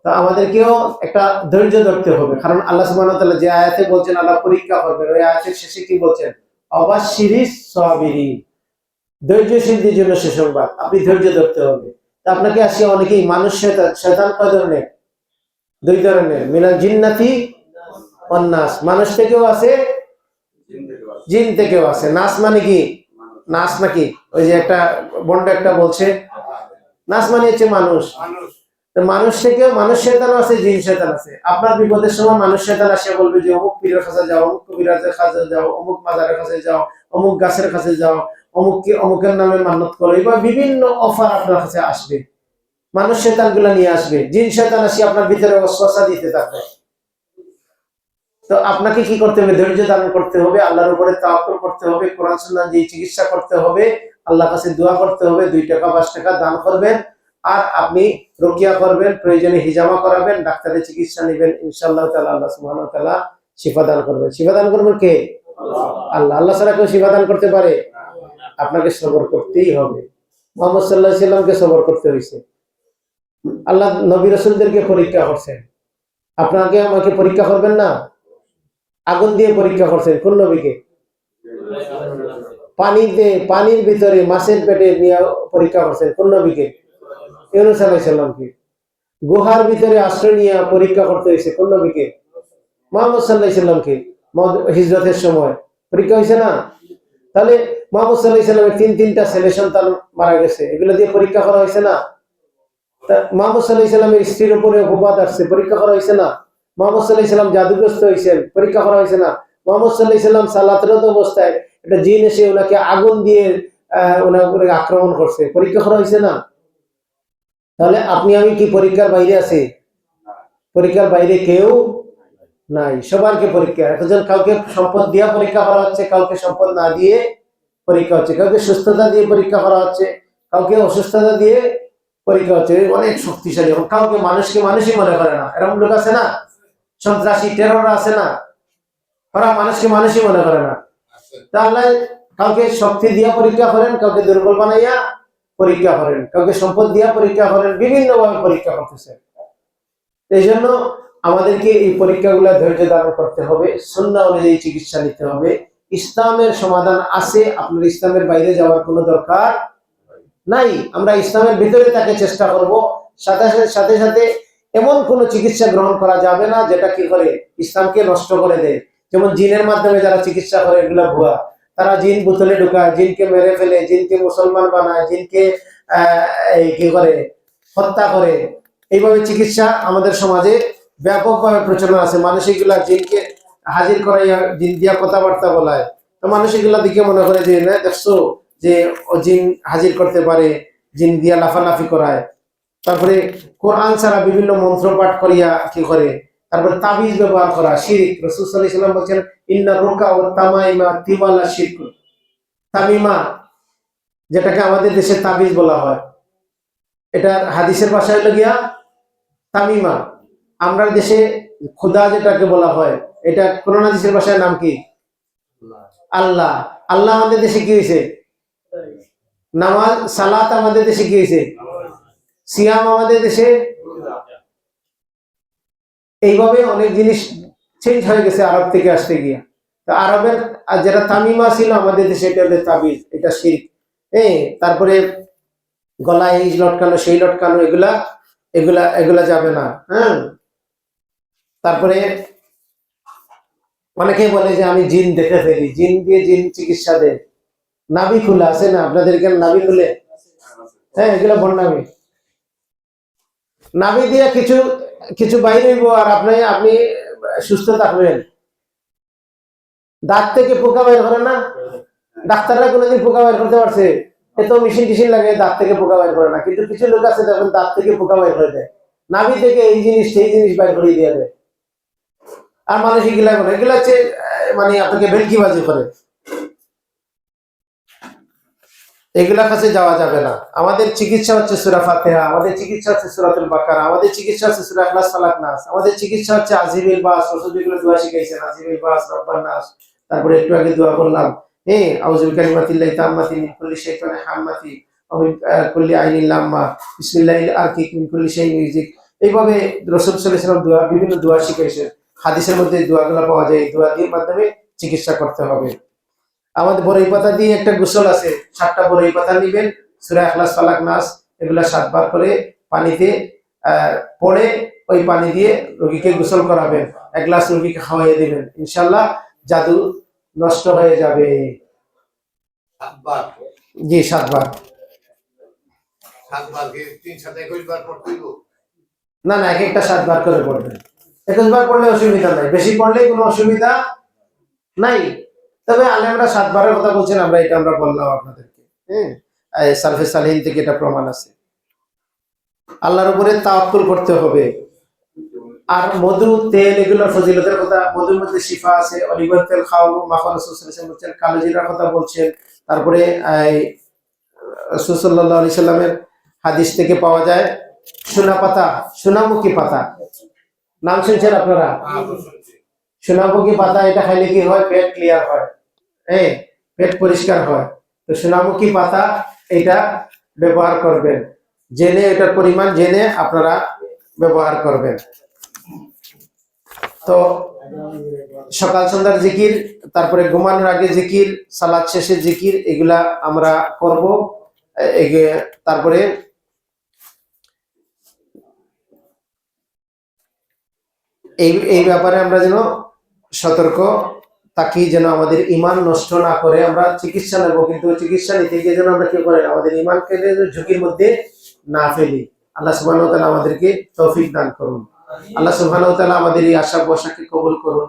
তো আমাদেরকেও একটা ধৈর্য ধরতে হবে, কারণ আল্লাহ সুবহানাহু ওয়া তাআলা যে আয়াতে বলছেন আল্লাহ পরীক্ষা করবেন, ওই আয়াতের শেষে কি বলছেন? অবাশশিরিস সাবিরিন, ধৈর্যশীলদের জন্য সুসংবাদ। আপনি ধৈর্য ধরতে হবে। তা আপনাকে আসিয়া অনেকেই মানুষ শয়তান কয় ধরনের? দুই ধরনের, মিনাল জিন্নাতি ওয়ান নাস, মানুষ থেকেও আছে, জিন থেকেও আছে। নাস মানে কি? নাস নাকি ওই যে একটা বন্ড একটা বলছে নাস মানে হচ্ছে মানুষ। মানুষ থেকেও মানুষ শয়তান আছে, জিন শয়তান আছে। আপনার বিপদের সময় মানুষ শয়তান আসে বলবে যে অমুক পীরের কাছে যাও, অমুক কবিরাজের কাছে যাও, অমুক মাজারের কাছে যাও, অমুক গাছের কাছে যাও, অমুকের নামে মান্নত করো, বা বিভিন্ন অফার আপনার কাছে আসবে। মানুষ শয়তান গুলা নিয়ে আসবে, জিন শয়তান আসি আপনার ভিতরে ওয়াসওয়াসা দিতে থাকবে। তো আপনাকে কি করতে হবে? ধৈর্য ধারণ করতে হবে, আল্লাহর উপরে তাওয়াক্কুল করতে হবে, কোরআন সুন্নাহ দিয়ে চিকিৎসা করতে হবে, আল্লাহর কাছে দোয়া করতে হবে, 2 টাকা 5 টাকা দান করবেন, আর আপনি রুকিয়া করবেন, প্রয়োজনে হিজামা করাবেন, ডাক্তারের চিকিৎসা নেবেন, ইনশাআল্লাহ তাআলা আল্লাহ সুবহানাহু ওয়া তাআলা শিফা দান করবেন। শিফা দান করবেন কে? আল্লাহ। আল্লাহ ছাড়া কেউ শিফা দান করতে পারে? আপনাকে সবর করতেই হবে। মুহাম্মদ সাল্লাল্লাহু আলাইহি সাল্লামকে সবর করতে হয়েছে। আল্লাহ নবী রাসূলদেরকে পরীক্ষা করছেন, আপনাকে আমাকে পরীক্ষা করবেন না? আগুন দিয়ে পরীক্ষা করছেন কোন নবীকে? পানির ভিতরে মাছের পেটে নিয়ে পরীক্ষা করছেন কোন নবীকে? ইউনূস আলাইহিস সালামকে। গুহার ভিতরে আশ্রয় নিয়ে পরীক্ষা করতে হয়েছে কোন নবীকে? মুহাম্মদ সাল্লাল্লাহু আলাইহি সাল্লামকে। হিজরতের সময় পরীক্ষা হয়েছে না? তাহলে মুহাম্মদ সাল্লাল্লাহু আলাইহি সাল্লামের 3টা ছেলে সন্তান মারা গেছে, এগুলো দিয়ে পরীক্ষা করা হয়েছে না? মুহাম্মদ সাল্লাল্লাহু আলাইহি সাল্লামের স্ত্রীর উপরে অপবাদ আসছে, পরীক্ষা করা হয়েছে না? মুহাম্মদ সাল্লাল্লাহু আলাইহি সাল্লাম জাদুগ্রস্ত হয়েছেন, পরীক্ষা করা হয়েছে না? মুহাম্মদ সাল্লাল্লাহু আলাইহি সাল্লাম সালাতরত অবস্থায় একটা জিন এসে ওনাকে আগুন দিয়ে ওনার উপরে আক্রমণ করছে, পরীক্ষা করা হয়েছে না? তাহলে আপনি আমি কি পরীক্ষার বাইরে আছি? পরীক্ষার বাইরে কেউ নাই, সবারকে পরীক্ষা। এখন কাউকে সম্পদ দিয়ে পরীক্ষা করা হচ্ছে, কাউকে সম্পদ না দিয়ে পরীক্ষা হচ্ছে, কাউকে সুস্থতা দিয়ে পরীক্ষা করা হচ্ছে, কাউকে অসুস্থতা দিয়ে পরীক্ষা হচ্ছে। অনেক শক্তিশালী। কাউকে মানুষকে মানুষই মনে করে না, এরকম লোক আছে না? সন্ত্রাসী টেরর আছে না, ওরা মানুষকে মানুষই মনে করে না। তাহলে কাউকে শক্তি দিয়া পরীক্ষা করেন, কাউকে দুর্বল বানাইয়া পরীক্ষা করেন, কাউকে সম্পদ দিয়া পরীক্ষা করেন, বিভিন্ন ভাবে পরীক্ষা করতেছে। এই জন্য আমাদেরকে এই পরীক্ষাগুলো ধৈর্য ধারণ করতে হবে, সুন্নাহ অনুযায়ী চিকিৎসা নিতে হবে। ইসলামের সমাধান আছে, আপনার ইসলামের বাইরে যাওয়ার কোনো দরকার নাই। আমরা ইসলামের ভিতরে তাকে চেষ্টা করব। সাথে সাথে সাথে এমন কোন চিকিৎসা গ্রহণ করা যাবে না যেটা কি করে ইসলামকে নষ্ট করে দেয়। যেমন জিনের মাধ্যমে যারা চিকিৎসা করে, এগুলা ভুয়া। তারা জিন বোতলে ঢুকায়, জিনকে মেরে ফেলে, জিনকে মুসলমান বানায়, জিনকে কি করে হত্যা করে। এইভাবে চিকিৎসা আমাদের সমাজে ব্যাপকভাবে প্রচলন আছে। মানুষ এগুলা জিনকে হাজির করাইয়া জিন দিয়া কথাবার্তা বলায়, তো মানুষ এগুলা দিকে মনে করে যে না দেখছো যে ও জিন হাজির করতে পারে, জিন দিয়া লাফালাফি করায়। তারপরে কোরআন ছাড়া বিভিন্ন মন্ত্র পাঠ করিয়া কি করে, তারপরে তাবিজ ব্যবহার করা শিরক। রাসূল সাল্লাল্লাহু আলাইহি ওয়াসাল্লাম বলেন ইন্না রুকা ওয়া তামাইমা তিওয়ালা শিরক। তামিমা, যেটাকে আমাদের দেশে তাবিজ বলা হয়, এটা হাদিসের ভাষায় হলো গিয়া তামিমা। আমরা দেশে খোদা যেটাকে বলা হয়, এটা কোরআন হাদিসের ভাষায় নাম কি? আল্লাহ। আল্লাহ আমাদের দেশে কি হয়েছে? নামাজ সালাত আমাদের দেশে কি হয়েছে? সিয়াম আমাদের দেশে। এইভাবে অনেক জিনিস চেঞ্জ হয়ে গেছে আরব থেকে আসতে গিয়া। তো আরবের যেটা তামিমা ছিল আমাদের দেশে, এটা হলো তাবিজ, এটা শিরক। তারপরে গলায় এই লটকানো সেই লটকানো, এগুলা এগুলা এগুলা যাবে না। হ্যাঁ, তারপরে অনেকে বলে যে আমি জিন দেখে ফেলি, জিন দিয়ে জিন চিকিৎসা দেয়। নাভি খুলে আছে না আপনাদের এখানে? নাভি খুলে, হ্যাঁ, এগুলো বন্যামি। নাভি দিয়ে কিছু কিছু বাইরে হইব, আর আপনি সুস্থ থাকবেন। দাঁত থেকে পোকা বের করে না? ডাক্তাররা কোনোদিন পোকা বের করতে পারছে? এত মেশিন টিশিন লাগে, দাঁত থেকে পোকা বের করে না। কিন্তু কিছু লোক আছে দেখুন দাঁত থেকে পোকা বের করে দেয়, নাভি থেকে এই জিনিস সেই জিনিস বের করে দিয়ে দেয়। আর মানুষ এগুলা করে, এগুলা হচ্ছে মানে আপনাকে ভেলকিবাজি করে। এগুলার কাছে যাওয়া যাবে না। আমাদের চিকিৎসা হচ্ছে সূরা ফাতিহা, আমাদের চিকিৎসা হচ্ছে সূরাতুল বাকারা, আমাদের চিকিৎসা হচ্ছে সূরা ইখলাস, ফালাক, নাস, আমাদের চিকিৎসা হচ্ছে আজিবিল বাস। রাসূল যেগুলো দোয়া শিখাইছেন, আজিবিল বাস, রব্বান নাস। তারপরে একটু আগে দোয়া করলাম, আউযু বিকালিমাতিল্লাহি তাম্মাতি মিন কুল্লি শাইতানির হাম্মাতি ওয়া মিন কুল্লি আইনিল লাম্মা বিসমিল্লাহিল আরকিক মিন কুল্লি শাইইন ইউজিক। এইভাবে রাসূল সাল্লাল্লাহু আলাইহি ওয়াসাল্লাম দোয়া, বিভিন্ন দোয়া শিখাইছেন। হাদিসের মধ্যে এই দোয়াগুলো পাওয়া যায়। এই দোয়া দিয়ে মাধ্যমে চিকিৎসা করতে হবে। আমাদের বড়ই পাতা দিয়ে একটা গোসল আছে, 7টা বড়ই পাতা নিবেন, সূরা ইখলাস, ফালাক, নাস এগুলা 7 বার করে পানিতে পড়ে ওই পানি দিয়ে রোগীকে গোসল করাবেন, 1 গ্লাস রোগীকে খাওয়াইয়ে দিবেন, ইনশাআল্লাহ জাদু নষ্ট হয়ে যাবে। 7 বার? জি 7 বার। 7 বার কি 3 বার পড়তে হইব? না না, এক একটা 7 বার করে পড়বেন। 21 বার পড়লে অসুবিধা নাই, বেশি পড়লে কোনো অসুবিধা নাই। তবে আলেমরা 7 বারের কথা বলছেন, আমরা বললাম আপনাদেরকে। হ্যাঁ, সালফে সালিহিন থেকে এটা প্রমাণ আছে। আল্লাহর উপরে তাওয়াক্কুল করতে হবে। আর মধু, তেল, এগুলোর ফজিলতের কথা, মধুর মধ্যে শিফা আছে। অলিভের তেল খাওয়াবো, মাখন রাসূল সাল্লাল্লাহু আলাইহি ওয়াসাল্লাম বলছেন। কালো জিরার কথা বলছেন। তারপরে রাসূল সাল্লাল্লাহু আলাইহি সাল্লামের হাদিস থেকে পাওয়া যায় সোনা পাতা, সোনামুখী পাতা, নাম শুনছেন আপনারা? সোনামুখী পাতা, এটা খাইলে কি হয়? পেট ক্লিয়ার হয়, হ্যাঁ, পেট পরিষ্কার হয়। তো সোনামুখী পাতা এটা ব্যবহার করবেন, জেনে এটার পরিমাণ জেনে আপনারা ব্যবহার করবেন। তো সকাল সন্ধ্যার জিকির, তারপরে ঘুমানোর আগে জিকির, সালাত শেষে জিকির, এগুলা আমরা করব। তারপরে এই ব্যাপারে আমরা যেন সতর্ক থাকি, যেন আমাদের ঈমান নষ্ট না করে। আমরা চিকিৎসা নেব, কিন্তু চিকিৎসা নিতে গিয়ে যেন আমরা কি করি, আমাদের ঈমানকে ঝুঁকির মধ্যে না ফেলি। আল্লাহ সুবহানাহু ওয়া তাআলা আমাদেরকে তৌফিক দান করুন। আল্লাহ সুবহানাহু ওয়া তাআলা আমাদের এই আশা ভরসাকে কবুল করুন।